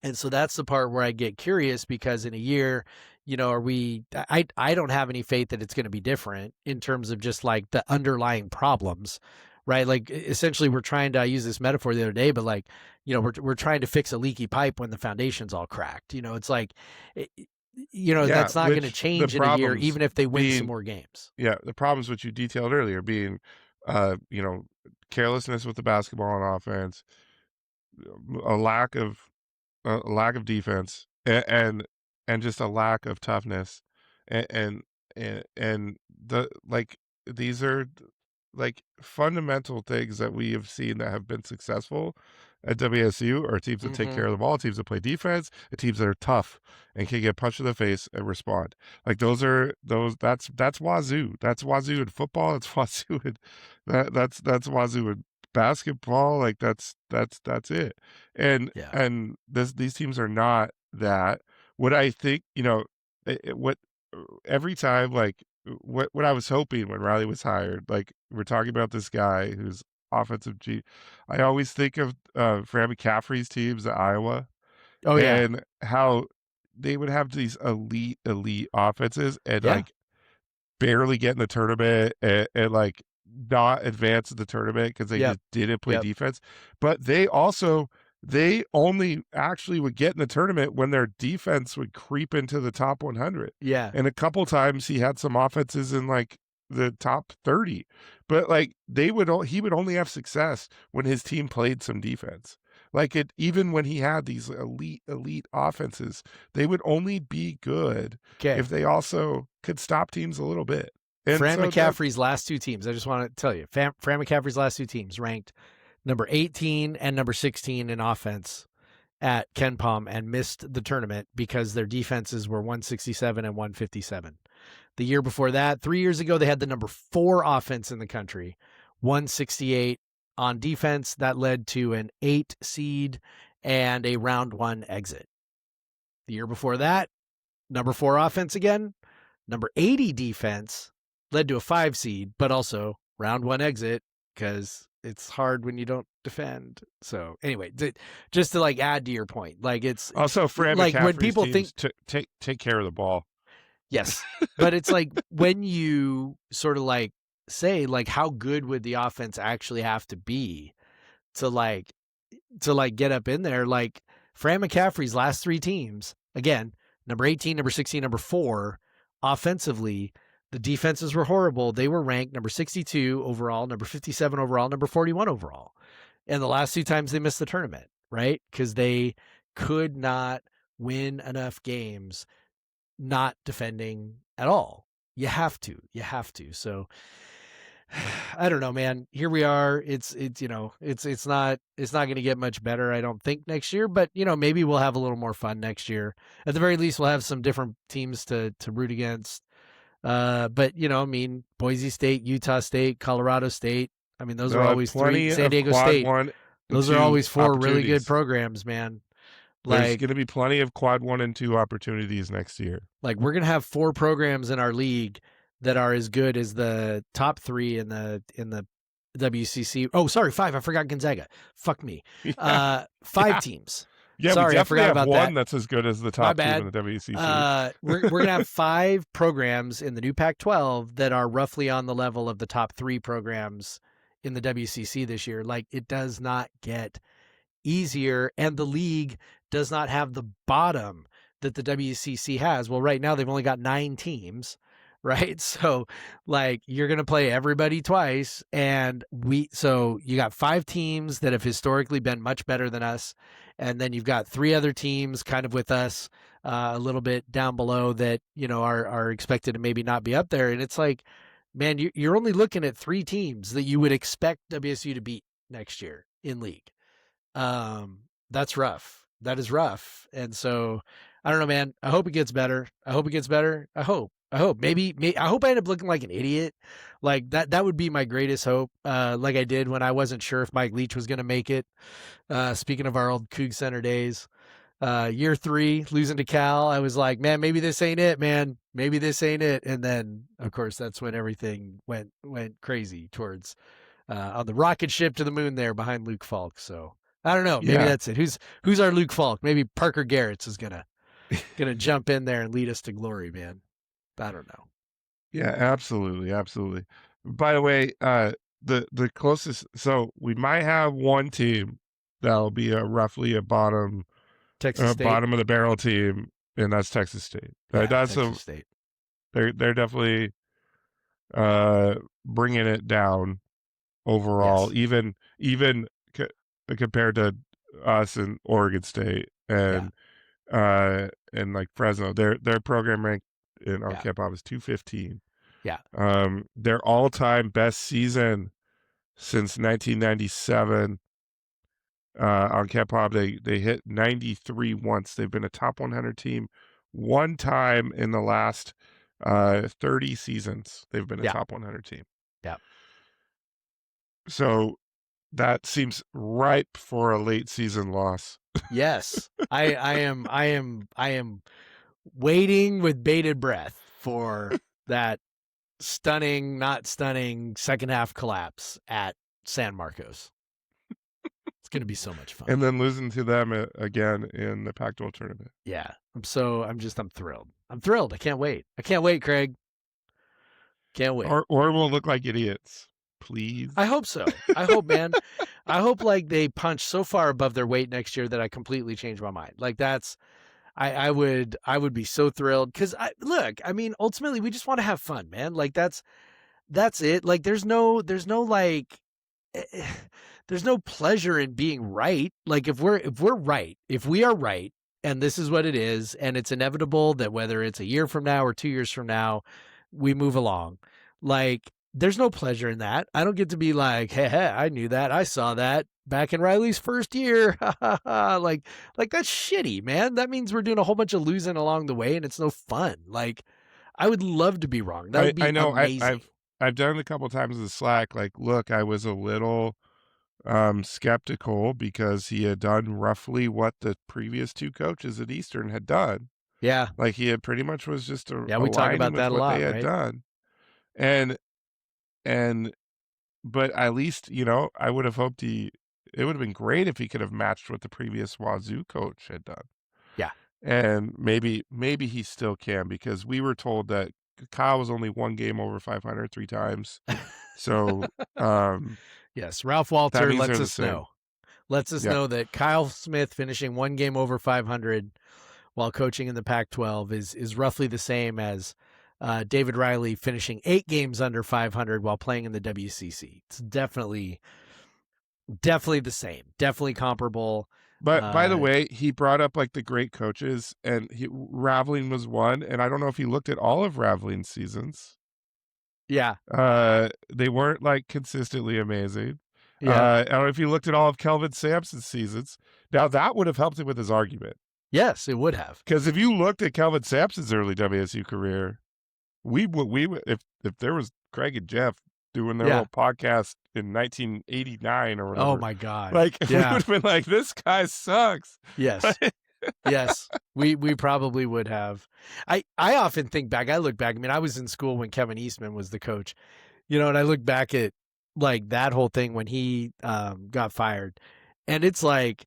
And so that's the part where I get curious because in a year, I don't have any faith that it's going to be different in terms of just like the underlying problems. Right. Like essentially we're trying to, I use this metaphor the other day, but like, we're trying to fix a leaky pipe when the foundation's all cracked. It's like, that's not going to change in a year, even if they win some more games. Yeah. The problems which you detailed earlier being, carelessness with the basketball on offense, a lack of defense and just a lack of toughness. And the, like, these are like fundamental things that we have seen that have been successful at WSU are teams that take care of the ball, teams that play defense, and teams that are tough and can get punched in the face and respond. Like that's Wazoo. That's Wazoo in football. That's Wazoo in that's Wazoo in basketball. Like that's it. And these teams are not that. What I think, what every time, like what I was hoping when Riley was hired, like we're talking about this guy who's offensive G. I always think of Fran McCaffrey's teams at Iowa. Oh yeah, and how they would have these elite offenses and like barely get in the tournament and like not advance in the tournament because they just didn't play defense. But they only actually would get in the tournament when their defense would creep into the top 100. Yeah. And a couple times he had some offenses in like the top 30, but like he would only have success when his team played some defense. Like even when he had these elite offenses, they would only be good Okay. if they also could stop teams a little bit. And Fran so McCaffrey's last two teams, I just want to tell you, Fran McCaffrey's last two teams ranked number 18 and number 16 in offense at Ken Palm and missed the tournament because their defenses were 167 and 157. The year before that, 3 years ago, they had the number 4 offense in the country, 168 on defense. That led to an 8 seed and a round 1 exit. The year before that, number 4 offense again, number 80 defense led to a 5 seed, but also round 1 exit because it's hard when you don't defend. So anyway, just to like add to your point, like it's also Fran like when McCaffrey's people teams think take care of the ball. yes, but it's like when you sort of like say like how good would the offense actually have to be to get up in there? Like Fran McCaffrey's last 3 teams, again, number 18, number 16, number 4, offensively, the defenses were horrible. They were ranked number 62 overall, number 57 overall, number 41 overall. And the last 2 times they missed the tournament, right? Because they could not win enough games not defending at all. You have to. So I don't know, man. Here we are. It's not going to get much better, I don't think, next year, but maybe we'll have a little more fun next year. At the very least, we'll have some different teams to root against. But Boise State, Utah State, Colorado State. I mean, those are always 3. San Diego State. Those are always 4 really good programs, man. There's going to be plenty of quad 1 and 2 opportunities next year. Like we're going to have 4 programs in our league that are as good as the top 3 in the WCC. Oh, sorry, 5. I forgot Gonzaga. Fuck me. 5 teams. Yeah, sorry, we I definitely forgot have about one that. that's as good as the top team in the WCC. We're going to have 5 programs in the new Pac-12 that are roughly on the level of the top 3 programs in the WCC this year. Like it does not get easier, and the league does not have the bottom that the WCC has. Well, right now they've only got 9 teams, right? So like you're going to play everybody twice, and so you got 5 teams that have historically been much better than us, and then you've got 3 other teams kind of with us a little bit down below that are expected to maybe not be up there. And it's like, man, you're only looking at 3 teams that you would expect WSU to beat next year in league. That's rough. That is rough. And so I don't know, man. I hope it gets better. I hope. Maybe I hope I end up looking like an idiot. Like that would be my greatest hope. Like I did when I wasn't sure if Mike Leach was going to make it. Speaking of our old Coug Center days, year 3 losing to Cal, I was like, man, maybe this ain't it, man. Maybe this ain't it. And then of course that's when everything went crazy towards on the rocket ship to the moon there behind Luke Falk. So I don't know. Maybe that's it. Who's our Luke Falk? Maybe Parker Garrett's is gonna jump in there and lead us to glory, man. I don't know. Yeah, absolutely. By the way, the closest, so we might have one team that'll be roughly a bottom Texas State. bottom of the barrel team, and that's Texas State. Yeah, That's Texas State. They're definitely bringing it down overall, Yes. even compared to us and Oregon State and like Fresno. Their program rank in on KenPom is 215. Yeah. Their all-time best season since 1997 on KenPom, they hit 93 once. They've been a top 100 team one time in the last 30 seasons. They've been a top 100 team. Yeah. So that seems ripe for a late season loss. Yes. I am waiting with bated breath for that stunning, not stunning second half collapse at San Marcos. It's going to be so much fun. And then losing to them again in the Pac-12 tournament. Yeah. I'm thrilled. I'm thrilled. I can't wait, Craig. Can't wait. Or we'll look like idiots. Please. I hope so. I hope, man. I hope like they punch so far above their weight next year that I completely change my mind. Like that's, I would be so thrilled because ultimately we just want to have fun, man. Like that's it. Like there's no like there's no pleasure in being right. Like if we are right, and this is what it is, and it's inevitable that whether it's a year from now or 2 years from now, we move along. Like there's no pleasure in that. I don't get to be like, hey, I knew that. I saw that back in Riley's first year. like that's shitty, man. That means we're doing a whole bunch of losing along the way, and it's no fun. Like I would love to be wrong. That would be I know amazing. I've done it a couple times with Slack. Like, look, I was a little skeptical because he had done roughly what the previous two coaches at Eastern had done. Yeah. Like he had pretty much was just Yeah, we talk aligning about with that a what lot, they had right? done. And but at least, I would have hoped it would have been great if he could have matched what the previous Wazoo coach had done. Yeah. And maybe he still can, because we were told that Kyle was only one game over 500 3 times. So, yes, Ralph Walter means lets they're the us same. know. Lets us Yeah. know that Kyle Smith finishing one game over 500 while coaching in the Pac-12 is roughly the same as David Riley finishing 8 games under 500 while playing in the WCC. It's definitely the same, definitely comparable. But by the way, he brought up like the great coaches, and Raveling was one. And I don't know if he looked at all of Raveling's seasons. Yeah, They weren't like consistently amazing. yeah, I don't know if he looked at all of Kelvin Sampson's seasons. Now that would have helped him with his argument, yes, it would have. because if you looked at Kelvin Sampson's early WSU career, we would if there was Craig and Jeff doing their Yeah. little podcast in 1989 or whatever. Oh my God! Like we Yeah. would have been like, this guy sucks. Yes. Yes, we probably would have. I often think back. I look back. I mean, I was in school when Kevin Eastman was the coach, and I look back at like that whole thing when he got fired, and it's like,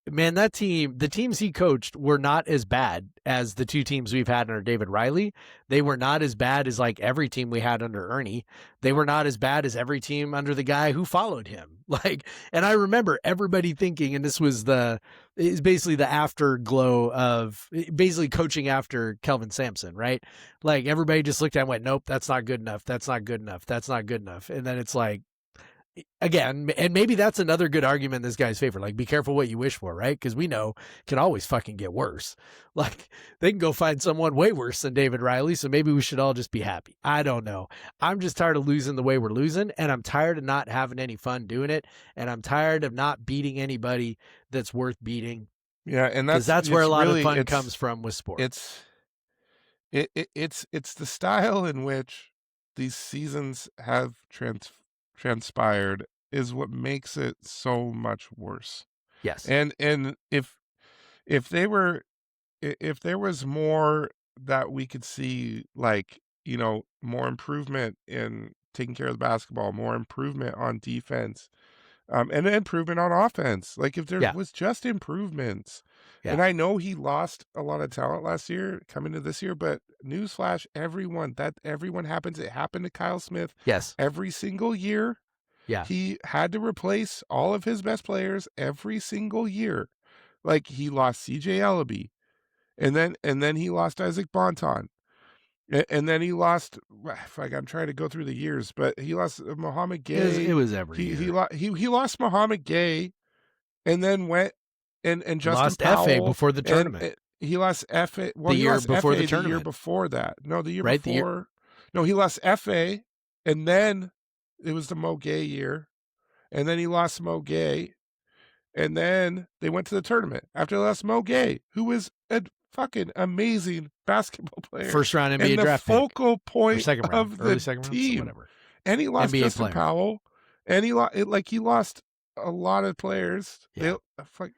man, the teams he coached were not as bad as the two teams we've had under David Riley. They were not as bad as like every team we had under Ernie. They were not as bad as every team under the guy who followed him. Like, and I remember everybody thinking, and this was it's basically the afterglow of basically coaching after Kelvin Sampson, right? Like everybody just looked at it and went, nope, that's not good enough. That's not good enough. That's not good enough. And then it's like, again, and maybe that's another good argument in this guy's favor. Like, be careful what you wish for, right? Because we know it can always fucking get worse. Like, they can go find someone way worse than David Riley, so maybe we should all just be happy. I don't know. I'm just tired of losing the way we're losing, and I'm tired of not having any fun doing it, and I'm tired of not beating anybody that's worth beating. Yeah, and That's where a lot really, of fun it's- comes from with sports. It's the style in which these seasons have transpired is what makes it so much worse. Yes. And if there was more that we could see, like, more improvement in taking care of the basketball, more improvement on defense, and improvement on offense. Like if there Yeah. was just improvements. Yeah. And I know he lost a lot of talent last year coming to this year, but newsflash, everyone happens. It happened to Kyle Smith Yes. every single year. Yeah. He had to replace all of his best players every single year. Like he lost CJ Ellaby, and then he lost Isaac Bonton, and then he lost. Like I'm trying to go through the years, but he lost Muhammad Gay. It was every year. He lost Muhammad Gay, and then went and Justin lost Powell FA before the and- tournament. he lost FA. Well, The he year lost before FA the the year tournament. before that. No, the year Right, the year- before. No, he lost FA, and then it was the Mo Gay year, and then he lost Mo Gay, and then they went to the tournament after they lost Mo Gay, who was a fucking amazing basketball player, First round NBA and the draft pick. focal Or point second round. of Early the second round, so team. whatever. And he lost NBA Justin player. Powell, and he lost a lot of players. Yeah. They,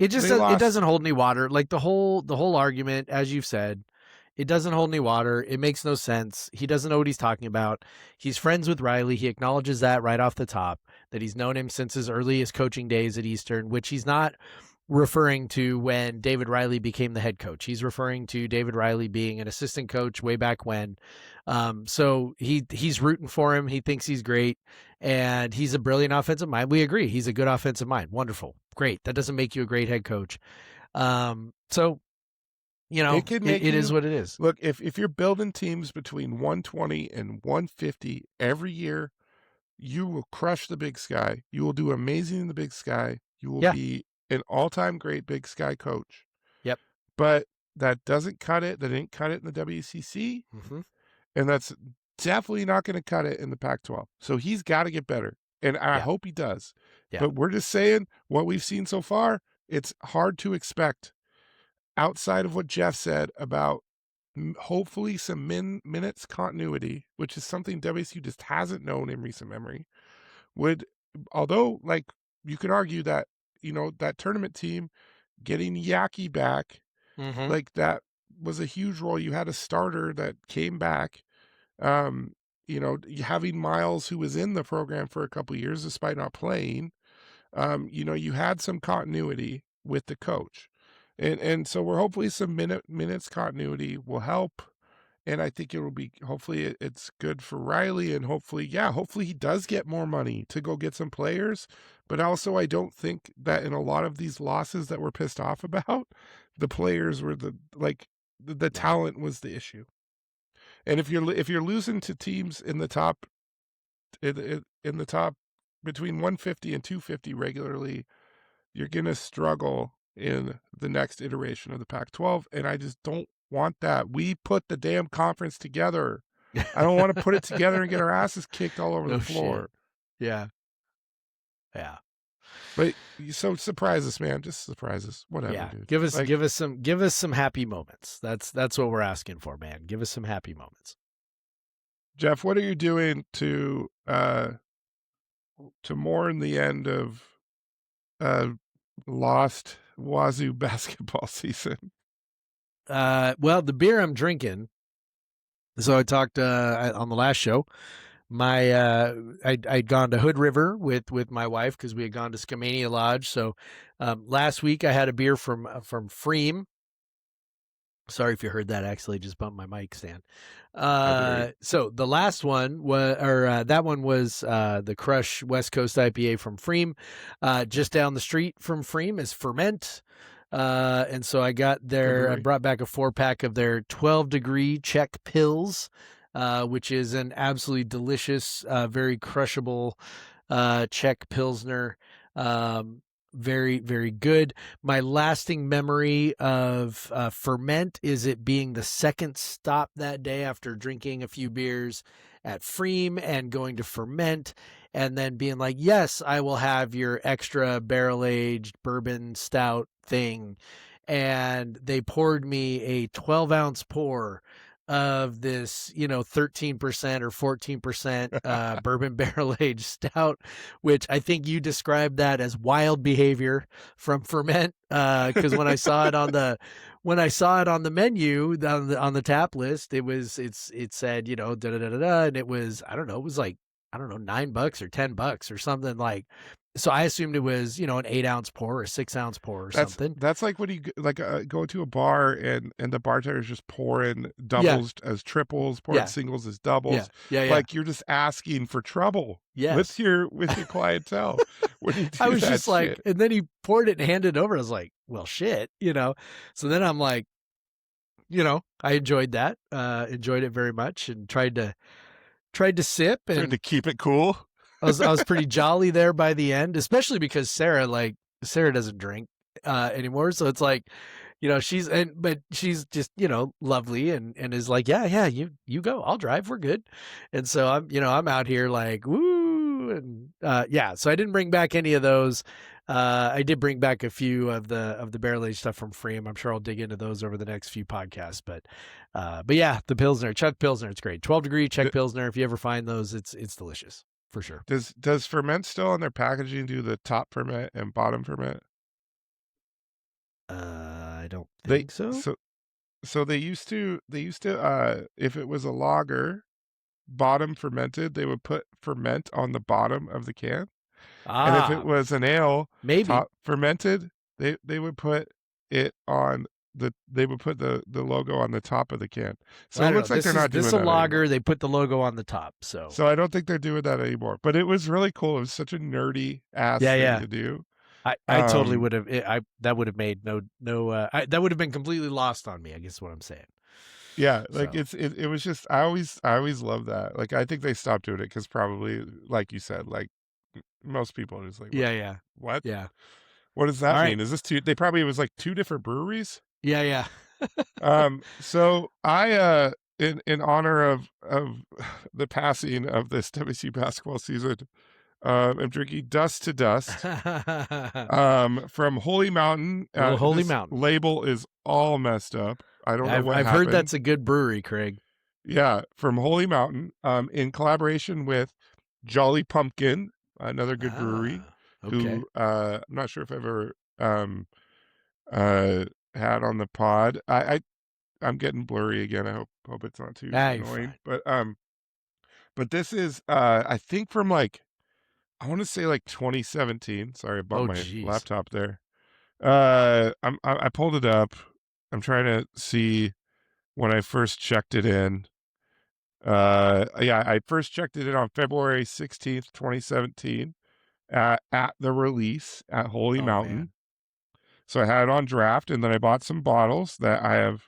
It just They it lost. doesn't hold any water. Like the whole argument, as you've said, it doesn't hold any water. It makes no sense. He doesn't know what he's talking about. He's friends with Riley. He acknowledges that right off the top, that he's known him since his earliest coaching days at Eastern, which he's not referring to when David Riley became the head coach. He's referring to David Riley being an assistant coach way back when. So he's rooting for him. He thinks he's great, and he's a brilliant offensive mind. We agree. He's a good offensive mind. Wonderful. Great. That doesn't make you a great head coach. So, It could make it is you- what it is. Look, if you're building teams between 120 and 150 every year, you will crush the Big Sky. You will do amazing in the Big Sky. You will Yeah. be an all-time great Big Sky coach. Yep. But that doesn't cut it. That didn't cut it in the WCC. Mm-hmm. And that's definitely not going to cut it in the Pac-12. So he's got to get better. And I Yeah. hope he does. Yeah. But we're just saying what we've seen so far, it's hard to expect outside of what Jeff said about hopefully some minutes continuity, which is something WSU just hasn't known in recent memory. Although, like, you could argue that, that tournament team getting Yaki back, Mm-hmm. like, that was a huge role. You had a starter that came back. Having Miles, who was in the program for a couple of years despite not playing, you had some continuity with the coach. And so we're hopefully some minutes continuity will help. And I think it will be, hopefully it's good for Riley, and hopefully he does get more money to go get some players. But also, I don't think that in a lot of these losses that we're pissed off about, the players were the talent was the issue. And if you're losing to teams in the top, in the top between 150 and 250 regularly, you're gonna struggle in the next iteration of the Pac-12, and I just don't want that. We put the damn conference together. I don't want to put it together and get our asses kicked all over No the floor. shit. Yeah. Yeah. But so surprise us, man. Just surprise us. Whatever, Yeah. dude. Give us Like, give us some happy moments. That's what we're asking for, man. Give us some happy moments. Jeff, what are you doing to mourn the end of lost Wazoo basketball season? Well, the beer I'm drinking. So I talked on the last show. I'd gone to Hood River with my wife because we had gone to Skamania Lodge. So last week I had a beer from Freem. Sorry if you heard that. I actually just bumped my mic stand. So the last one that one was the Crush West Coast IPA from Freem. Just down the street from Freem is Ferment. And so I got I brought back a 4-pack of their 12-degree Czech Pils, which is an absolutely delicious, very crushable Czech Pilsner. Very, very good. My lasting memory of Ferment is it being the second stop that day after drinking a few beers at Freem and going to Ferment, and then being like, yes, I will have your extra barrel-aged bourbon stout thing. And they poured me a 12-ounce pour of this, 13% or 14% bourbon barrel-aged stout, which I think you described that as wild behavior from Ferment. Because when I saw it on the menu on the tap list, it said, da da da da, and it was, I don't know, it was like, I don't know, $9 or $10 or something like. So I assumed it was, an 8-ounce pour or 6-ounce pour or something. That's like when you go to a bar and the bartender is just pouring doubles as triples, pouring singles as doubles. Yeah. Like you're just asking for trouble with your clientele. When you do I was that just like, shit. and then he poured it and handed it over. I was like, well, shit, So then I'm like, I enjoyed that, enjoyed it very much, and tried to sip and Trying to keep it cool. I was pretty jolly there by the end, especially because Sarah doesn't drink anymore. So it's like, but she's just, lovely and is like, yeah, you go, I'll drive. We're good. And so I'm out here like, woo. And so I didn't bring back any of those. I did bring back a few of the barrel aged stuff from Freem. I'm sure I'll dig into those over the next few podcasts, but yeah, the Pilsner, Czech Pilsner, it's great. 12-degree Czech Pilsner. If you ever find those, it's delicious. For sure. Does Ferment still on their packaging do the top Ferment and bottom Ferment? I don't think so. So they used to if it was a lager, bottom fermented, they would put Ferment on the bottom of the can. And if it was an ale, maybe top fermented, they would put it on the logo on the top of the can. So it looks like they're not doing that. This is a lager. They put the logo on the top. So I don't think they're doing that anymore. But it was really cool. It was such a nerdy ass thing to do. I totally would have. That would have made that would have been completely lost on me. I guess is what I'm saying. Yeah, like So it was just I always love that. Like I think they stopped doing it because probably like you said, like most people are just like, yeah, yeah, what? yeah. What does All that right. mean? Is this two? They probably it was like two different breweries. Yeah, yeah. So I in honor of the passing of this WSU basketball season, I'm drinking Dust to Dust. From Holy Mountain. Little Holy This Mountain. label is all messed up. I don't know what I've heard happened. that's a good brewery, Craig. Yeah, from Holy Mountain, in collaboration with Jolly Pumpkin, another good brewery, Ah, okay. who I'm not sure if I've ever uh had on the pod. I'm getting blurry again. I hope it's not too Ah, you're annoying. fine. But this is I think from like I want to say like 2017. Sorry, I bumped Oh, my geez. laptop there. I pulled it up. I'm trying to see when I first checked it in. Yeah, I first checked it in on February 16th, 2017 at the release at Holy Oh, Mountain. man. So I had it on draft, and then I bought some bottles that I have.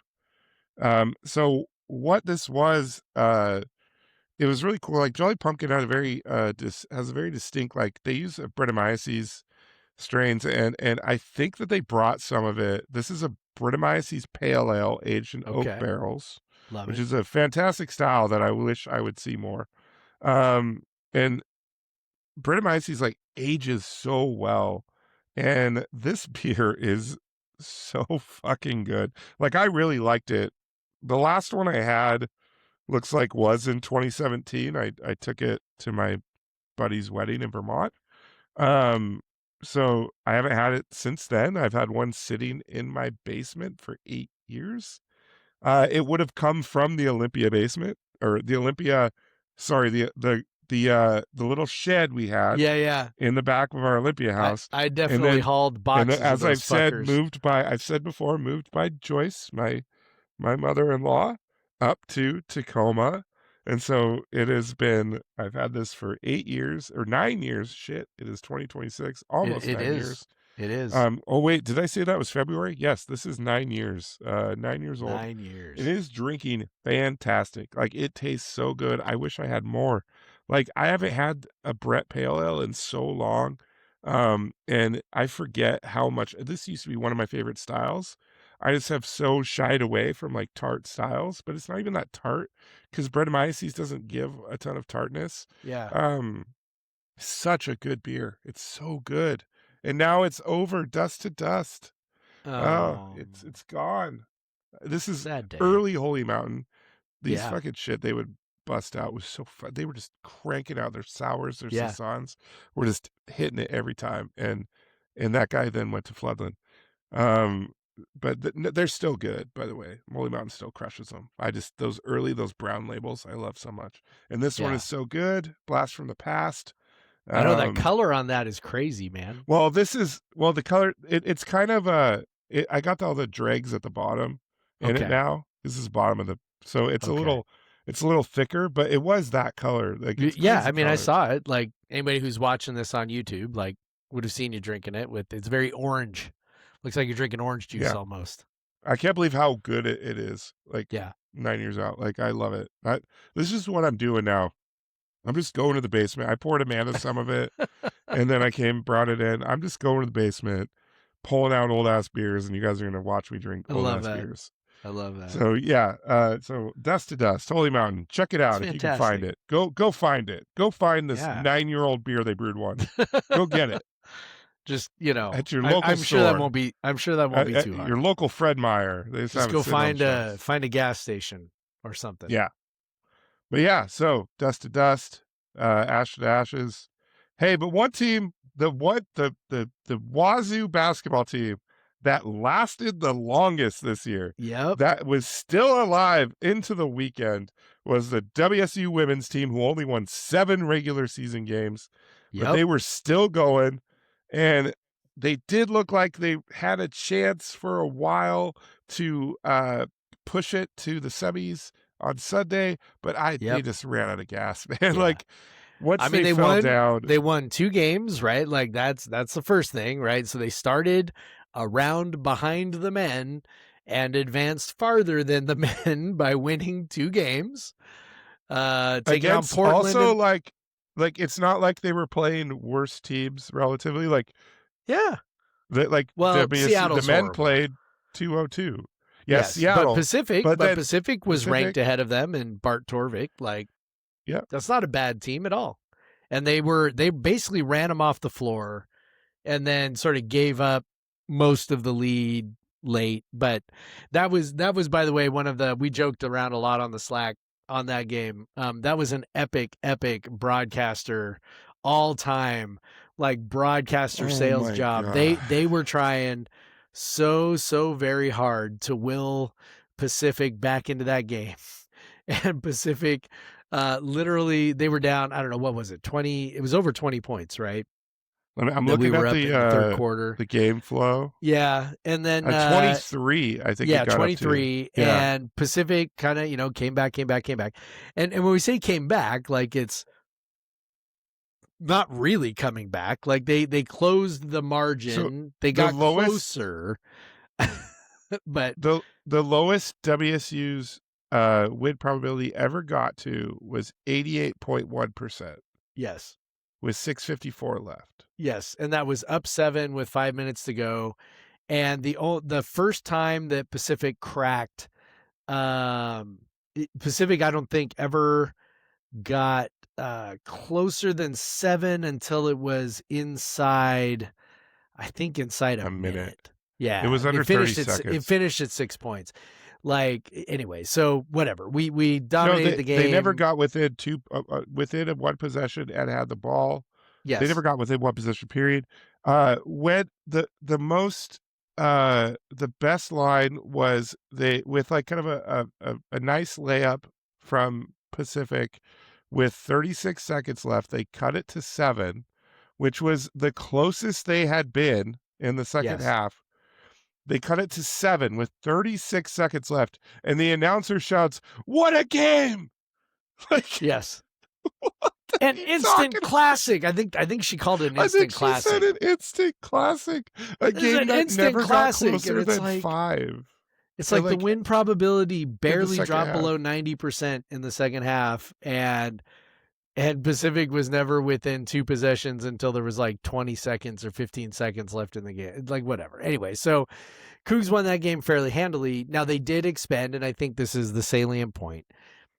So what this was, it was really cool. Like Jolly Pumpkin had a very has a very distinct, like they use Brettanomyces strains, and I think that they brought some of it. This is a Brettanomyces pale ale aged in oak Okay. barrels, Love which it. is a fantastic style that I wish I would see more. And Brettanomyces like ages so well, and this beer is so fucking good. Like I really liked it. The last one I had looks like was in 2017. I took it to my buddy's wedding in Vermont. Um, so I haven't had it since then. I've had one sitting in my basement for 8 years. It would have come from the Olympia basement or the Olympia, sorry, the little shed we had Yeah, yeah. in the back of our Olympia house. I And definitely then, hauled boxes of as those I've said, fuckers. I've said before, moved by Joyce, my mother-in-law, up to Tacoma. And so it has been, I've had this for 8 years or 9 years. Shit, it is 2026, almost It 9 is. years. It is. Oh wait, did I say that was February? Yes, this is 9 years. 9 years old. 9 It years. is drinking fantastic. Like it tastes so good. I wish I had more. Like I haven't had a Brett Pale Ale in so long. And I forget how much this used to be one of my favorite styles. I just have so shied away from like tart styles, but it's not even that tart because Brettanomyces doesn't give a ton of tartness. Yeah. Um, Such a good beer. It's so good. And now it's over, Dust to Dust. Oh, Oh, it's gone. This is sad day. early Holy Mountain. These Yeah. fucking shit they would bust out was so fun. They were just cranking out their sours, their Yeah. saisons. We're just hitting it every time. And that guy then went to Floodland. But they're still good, by the way. Holy Mountain still crushes them. Those brown labels I love so much. And this one Yeah. is so good. Blast from the Past. I know that color on that is crazy, man. Well, the color. It's kind of I got all the dregs at the bottom in it Okay. now. This is bottom of the. So it's Okay. a little thicker, but it was that color. Like it's Yeah, crazy I mean, I colors. saw it. Like anybody who's watching this on YouTube, like would have seen you drinking it with. It's very orange. Looks like you're drinking orange juice Yeah. almost. I can't believe how good it is. Like Yeah. 9 years out. Like I love it. This is what I'm doing now. I'm just going to the basement. I poured Amanda some of it, and then brought it in. I'm just going to the basement, pulling out old ass beers, and you guys are gonna watch me drink I old love ass that. beers. I love that. So yeah, so Dust to Dust, Holy Mountain. Check it out It's if you can find fantastic. it. Go find it. Go find this Yeah. 9-year-old beer they brewed one. Go get it Just at your local I'm store. sure that won't be. I'm sure that won't be At too hard. your local Fred Meyer. They just Just have it go sitting on shelves. find a gas station or something. Yeah. But yeah, so Dust to Dust, Ash to Ashes. Hey, but one team, the Wazoo basketball team that lasted the longest this year, Yep. that was still alive into the weekend, was the WSU women's team, who only won 7 regular season games, but they Yep. were still going, and they did look like they had a chance for a while to push it to the semis on Sunday, but they Yep. just ran out of gas, man. Yeah. Like once I mean, they fell down, They won 2 games, right? Like that's the first thing, right? So they started a round behind the men, and advanced farther than the men by winning 2 games. Taking on Against Portland. also like it's not like they were playing worse teams relatively. Like Yeah. Well, the Seattle's men horrible. played 202. Yes, Seattle. but Pacific then Pacific was ranked ahead of them, and Bart Torvik, like, yeah, that's not a bad team at all. And they basically ran them off the floor and then sort of gave up most of the lead late. But that was, by the way, we joked around a lot on the Slack on that game. That was an epic broadcaster all time, like, broadcaster sales my job. God. They were trying so very hard to will Pacific back into that game. And Pacific, literally, they were down, I don't know, what was it? 20, it was over 20 points, right? I'm That we looking were at up in the third quarter. the game flow. Yeah. And then 23, I think. yeah, it got 23. up to. Yeah. And Pacific kind of, came back. And when we say came back, like, it's not really coming back. Like, they closed the margin. So they got lowest- closer. But The lowest WSU's win probability ever got to was 88.1% yes. with 6:54 left. Yes, and that was up 7 with 5 minutes to go. And the first time that Pacific cracked, Pacific, I don't think ever got closer than 7 until it was inside a minute. Yeah, It was under 30 seconds. It finished at 6 points. Like, anyway, so whatever. We dominated the game. They never got within within one possession and had the ball. Yes. They never got within one possession period. When the best line was with like kind of a nice layup from Pacific with 36 seconds left. They cut it to 7, which was the closest they had been in the second Yes. half. They cut it to 7 with 36 seconds left, and the announcer shouts, "What a game!" Like, Yes. An instant classic. I think she called it an I instant think classic. she said an instant classic. A This is game an that instant never classic, got closer and it's than like- 5. It's So, like the win probability barely second dropped half. below 90% in the second half, and Pacific was never within 2 possessions until there was like 20 seconds or 15 seconds left in the game. Like, whatever. Anyway, so Cougs won that game fairly handily. Now, they did expend, and I think this is the salient point,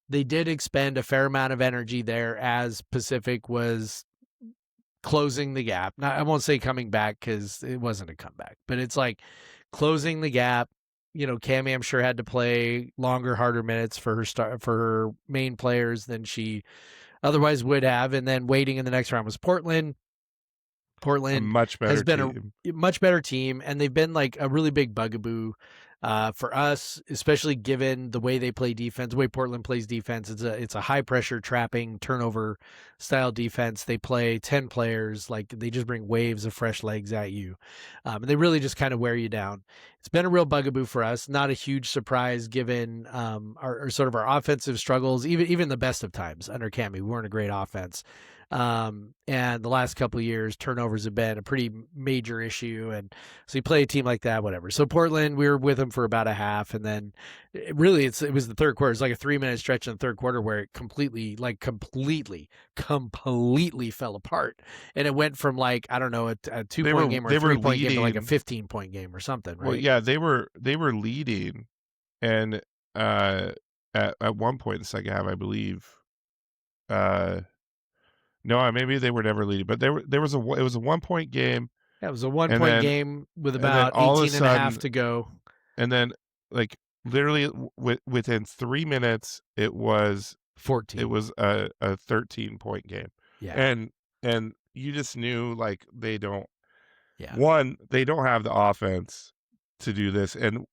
they did expend a fair amount of energy there as Pacific was closing the gap. Now, I won't say coming back because it wasn't a comeback, but it's like closing the gap. Cammie, I'm sure, had to play longer, harder minutes for her main players than she otherwise would have. And then waiting in the next round was Portland. A Portland much better has been team. a much better team, and they've been like a really big bugaboo for us, especially given the way they play defense, the way Portland plays defense. It's a high pressure, trapping, turnover style defense. They play 10 players, like they just bring waves of fresh legs at you, and they really just kind of wear you down. It's been a real bugaboo for us. Not a huge surprise given our sort of our offensive struggles. Even the best of times under Cammie, we weren't a great offense. And the last couple of years, turnovers have been a pretty major issue. And so you play a team like that, whatever. So Portland, we were with them for about a half. And then it was the third quarter. It's like a 3-minute stretch in the third quarter where it completely fell apart. And it went from like, I don't know, a 2-point game or a 3-point game to like a 15-point game or something, right? Well, yeah, they were leading, and at one point in the second half, I believe. No, maybe they were never leading, but it was a 1-point game. Yeah, it was a 1-point game with about all of a 18 and a half sudden- to go. And then, like, literally within 3 minutes, it was 14. a 13-point game. Yeah. And you just knew, like, they don't. Yeah. One, they don't have the offense to do this, and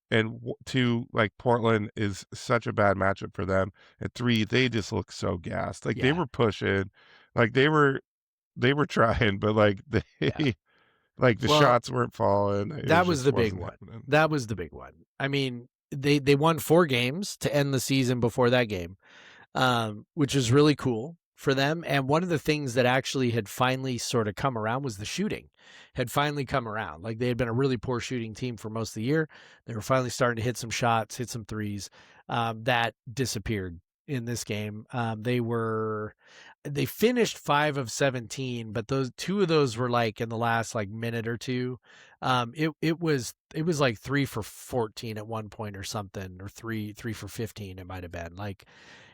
2, like, Portland is such a bad matchup for them. And 3, they just look so gassed. Like, they Yeah. were pushing, like they were trying, but like they like the Well, shots weren't falling. that was just the big wasn't one. happening. That was the big one. I mean, they won 4 games to end the season before that game, which is really cool for them. And one of the things that actually had finally sort of come around was the shooting had finally come around. Like they had been a really poor shooting team for most of the year. They were finally starting to hit some shots, hit some threes. That disappeared in this game. They finished 5 of 17, but those 2 of those were like in the last like minute or two. It was like 3 for 14 at one point or something, or 3 for 15. It might've been like,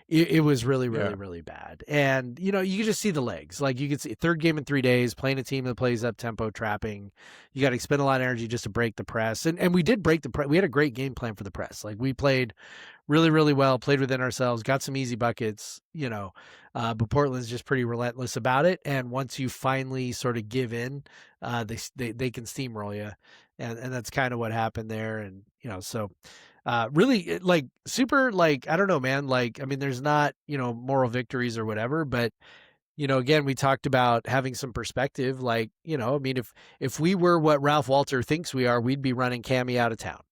it was really, really, Yeah. really bad. And, you could just see the legs. Like you could see third game in 3 days, playing a team that plays up tempo trapping. You got to expend a lot of energy just to break the press. And we did break the press. We had a great game plan for the press. Like we played really, really well, played within ourselves, got some easy buckets, but Portland's just pretty relentless about it. And once you finally sort of give in, they can steamroll you. And that's kind of what happened there. And, so really like super, like, I don't know, man. Like, I mean, there's not, moral victories or whatever, but again, we talked about having some perspective. Like, I mean, if we were what Ralph Walter thinks we are, we'd be running Cammie out of town,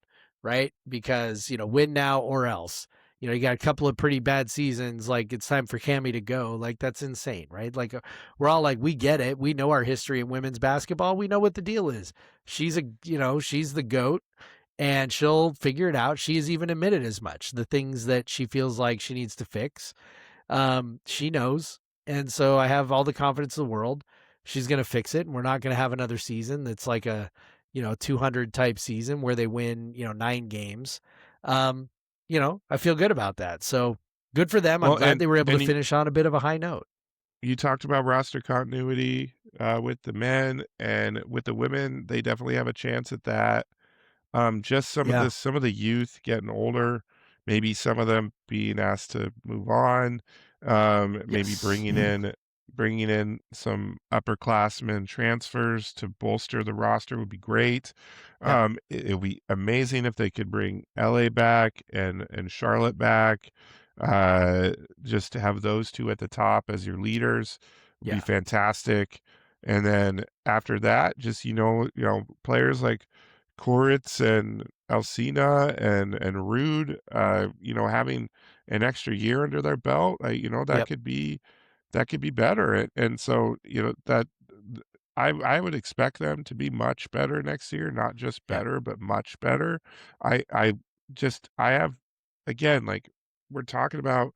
right? Because, win now or else. You got a couple of pretty bad seasons. Like, it's time for Cammie to go. Like, that's insane, right? Like, we're all like, we get it. We know our history in women's basketball. We know what the deal is. She's she's the GOAT, and she'll figure it out. She has even admitted as much. The things that she feels like she needs to fix, she knows. And so I have all the confidence in the world. She's going to fix it. And we're not going to have another season that's like a, 200 type season where they win, 9 games. I feel good about that. So good for them. I'm glad they were able to finish on a bit of a high note. You talked about roster continuity with the men, and with the women, they definitely have a chance at that. Just some of the youth getting older, maybe some of them being asked to move on, maybe Yes. bringing in some upperclassmen transfers to bolster the roster would be great. Yeah. It would be amazing if they could bring LA back and Charlotte back. Just to have those 2 at the top as your leaders would be Yeah. fantastic. And then after that, just players like Koritz and Alcina and Rude, having an extra year under their belt, that Yep. could be better. And so, that I would expect them to be much better next year, not just Yep. better, but much better. I have, again, like we're talking about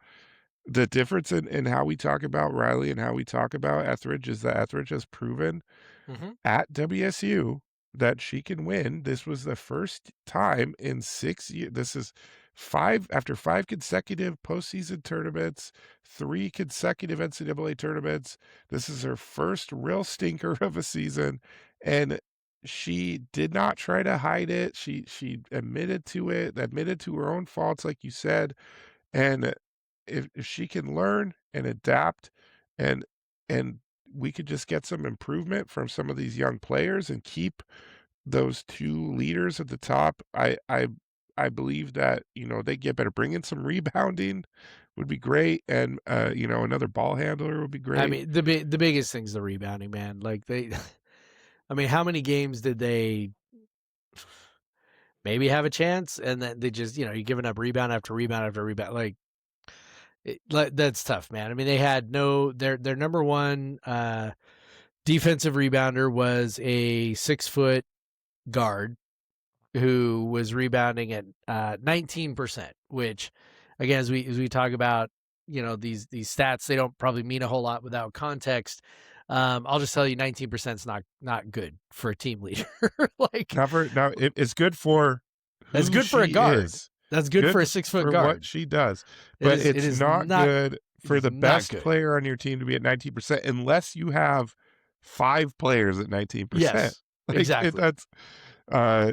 the difference in how we talk about Riley and how we talk about Etheridge is that Etheridge has proven Mm-hmm. at WSU that she can win. This was the first time in 6 years. This is after 5 consecutive postseason tournaments, 3 consecutive NCAA tournaments. This is her first real stinker of a season, and she did not try to hide it. She admitted to it, admitted to her own faults, like you said. And if she can learn and adapt, and we could just get some improvement from some of these young players and keep those 2 leaders at the top, I believe that, they get better. Bringing some rebounding would be great, and another ball handler would be great. I mean, the biggest thing's the rebounding, man. Like I mean, how many games did they maybe have a chance, and then they just, you're giving up rebound after rebound after rebound. Like, that's tough, man. I mean, they had their number one defensive rebounder was a 6-foot guard who was rebounding at 19%, which, again, as we talk about, these stats, they don't probably mean a whole lot without context. I'll just tell you, 19% is not good for a team leader. Like, It's good for that's good for a guard. That's good for a 6-foot for guard. what she does, but it it's is not good for the not best good. player on your team to be at 19% unless you have 5 players at 19%. Yes, Like, exactly. That's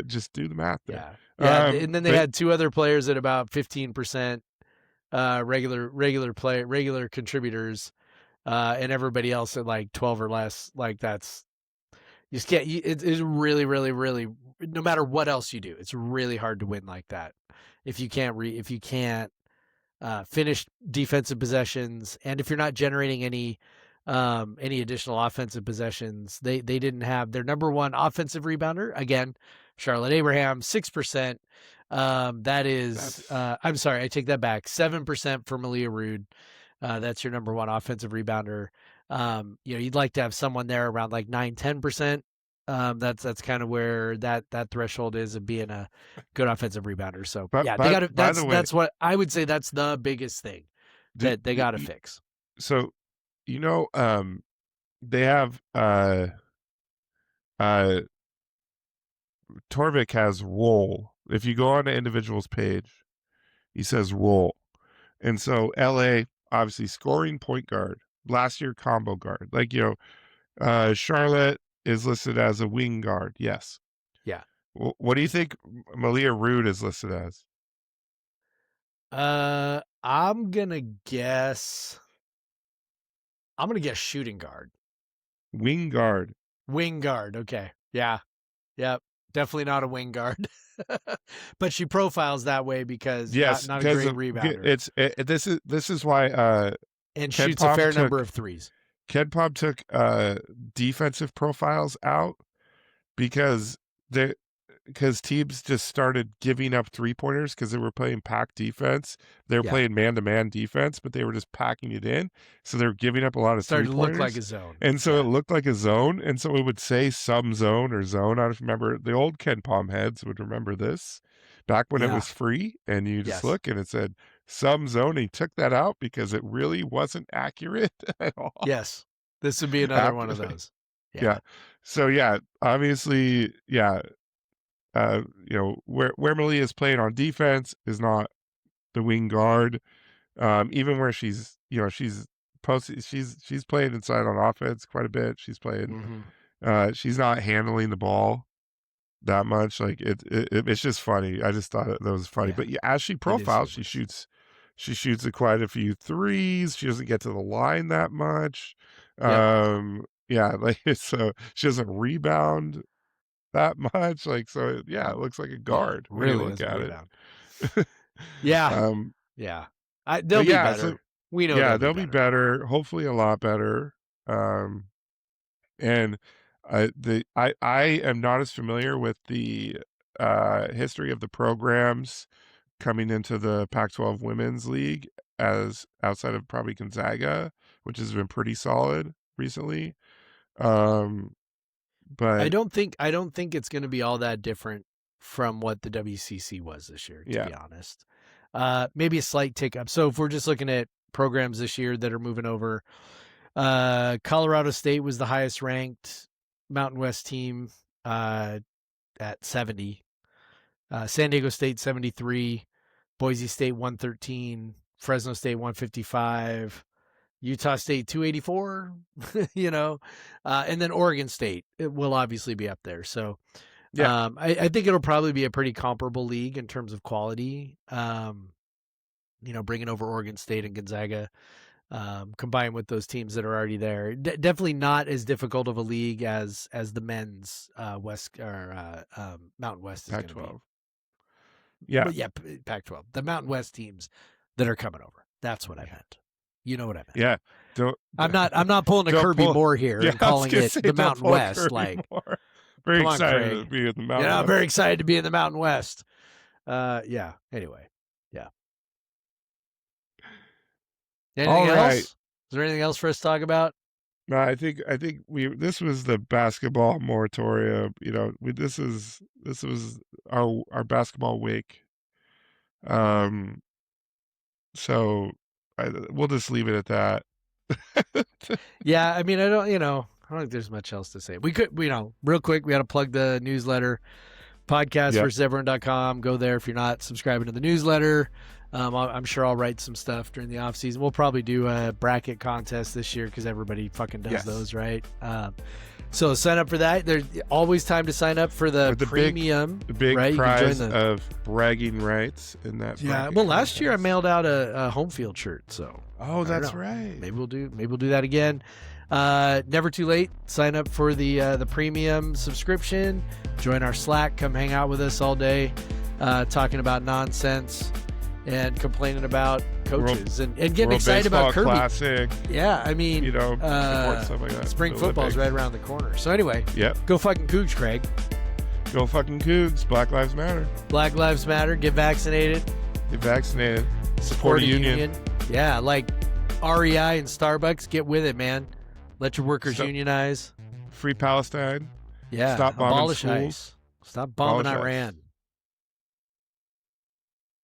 just do the math there. Yeah. And then they had 2 other players at about 15%, regular contributors, and everybody else at like 12 or less. Like, that's, you just can't. It's really, really, really. No matter what else you do, it's really hard to win like that if you can't finish defensive possessions, and if you're not generating any additional offensive possessions. They didn't have their number one offensive rebounder, again, Charlotte Abraham, 6%. That is, I'm sorry, I take that back. 7% for Malia Rude. That's your number one offensive rebounder. You'd like to have someone there around like 9-10%. That's kind of where that threshold is of being a good offensive rebounder. So But yeah, by- they got to. by the way- That's what I would say. That's the biggest thing that they got to fix. So, they have Torvik has roll. If you go on the individuals page, he says roll. And so LA obviously scoring point guard, last year combo guard. Like, Charlotte is listed as a wing guard. Yes. Yeah. What do you think Malia Rude is listed as? I'm gonna guess shooting guard, Wing guard. wing guard. Okay, yeah, yep, definitely not a wing guard, but she profiles that way because Yes, not a great of- rebounder, this is why and Ken shoots a fair Pom number took- of threes. Ken Pom took defensive profiles out because teams just started giving up 3-pointers because they were playing pack defense. They were Yeah. playing man-to-man defense, but they were just packing it in. So they were giving up a lot of Started to 3-pointers. look like a zone, And so Yeah. it looked like a zone. And so it would say some zone or zone. I don't remember. The old Ken Pom heads would remember this back when it Yeah. was free. And you just Yes. look and it said some zone. He took that out because it really wasn't accurate at all. Yes, this would be another one of those. Yeah. So, obviously, where Malia is playing on defense is not the wing guard. Even where she's posted, she's playing inside on offense quite a bit. She's playing. Mhm. She's not handling the ball that much. Like it's just funny. I just thought that was funny. Yeah. But as she profiles, she humorous. shoots quite a few threes. She doesn't get to the line that much. So she doesn't rebound that much. Like, so it looks like a guard when you look doesn't at rebound. it. Yeah, Yeah. they'll but be yeah, better. so- We know. they'll be better. Hopefully a lot better. And I am not as familiar with the history of the programs coming into the Pac-12 Women's League as outside of probably Gonzaga, which has been pretty solid recently. But I don't think it's going to be all that different from what the WCC was this year, to Yeah. be honest. Maybe a slight tick up. So if we're just looking at programs this year that are moving over, Colorado State was the highest ranked Mountain West team at 70. San Diego State 73, Boise State 113, Fresno State 155. Utah State 284, and then Oregon State, it will obviously be up there. So I think it'll probably be a pretty comparable league in terms of quality. Bringing over Oregon State and Gonzaga, combined with those teams that are already there. Definitely not as difficult of a league as the men's West or Mountain West is going to be. Pac-12. Yeah. But yeah, Pac-12. The Mountain West teams that are coming over. That's what I meant. You know what I meant. Yeah. I'm not pulling a don't Kirby pull- Moore here Yeah, and I was calling gonna it say, the don't Mountain pull West. Kirby Like, Moore. Very come on, excited Craig. to be in the Mountain I'm West. very excited to be in the Mountain West. Yeah. Anyway. Yeah. Anything All else? right. Is there anything else for us to talk about? No, I think this was the basketball moratorium. This was our basketball week. So we'll just leave it at that. Yeah, I mean, I don't think there's much else to say. We could, real quick, we got to plug the newsletter, podcastversuseveryone.com. Go there if you're not subscribing to the newsletter. I'm sure I'll write some stuff during the off season. We'll probably do a bracket contest this year because everybody fucking does Yes. those, right? So sign up for that. There's always time to sign up for the With the premium. The big right? You can prize join of bragging rights in that. Yeah. bracket Well, last year I contest. mailed out a home field shirt, so Oh, that's know. right. maybe we'll do that again. Never too late. Sign up for the premium subscription. Join our Slack. Come hang out with us all day, talking about nonsense and complaining about coaches and getting World excited about Baseball Kirby. Classic. Yeah, I mean, Support stuff like that. spring The football's Olympics. right around the corner. So anyway, Yep. go fucking Cougs, Craig. Go fucking Cougs. Black Lives Matter. Black Lives Matter. Get vaccinated. Get vaccinated. Support a union. Yeah, like REI and Starbucks, get with it, man. Let your workers Stop- unionize. Free Palestine. Yeah. Stop bombing abolish schools. ICE. Stop bombing Abolish ICE. Iran.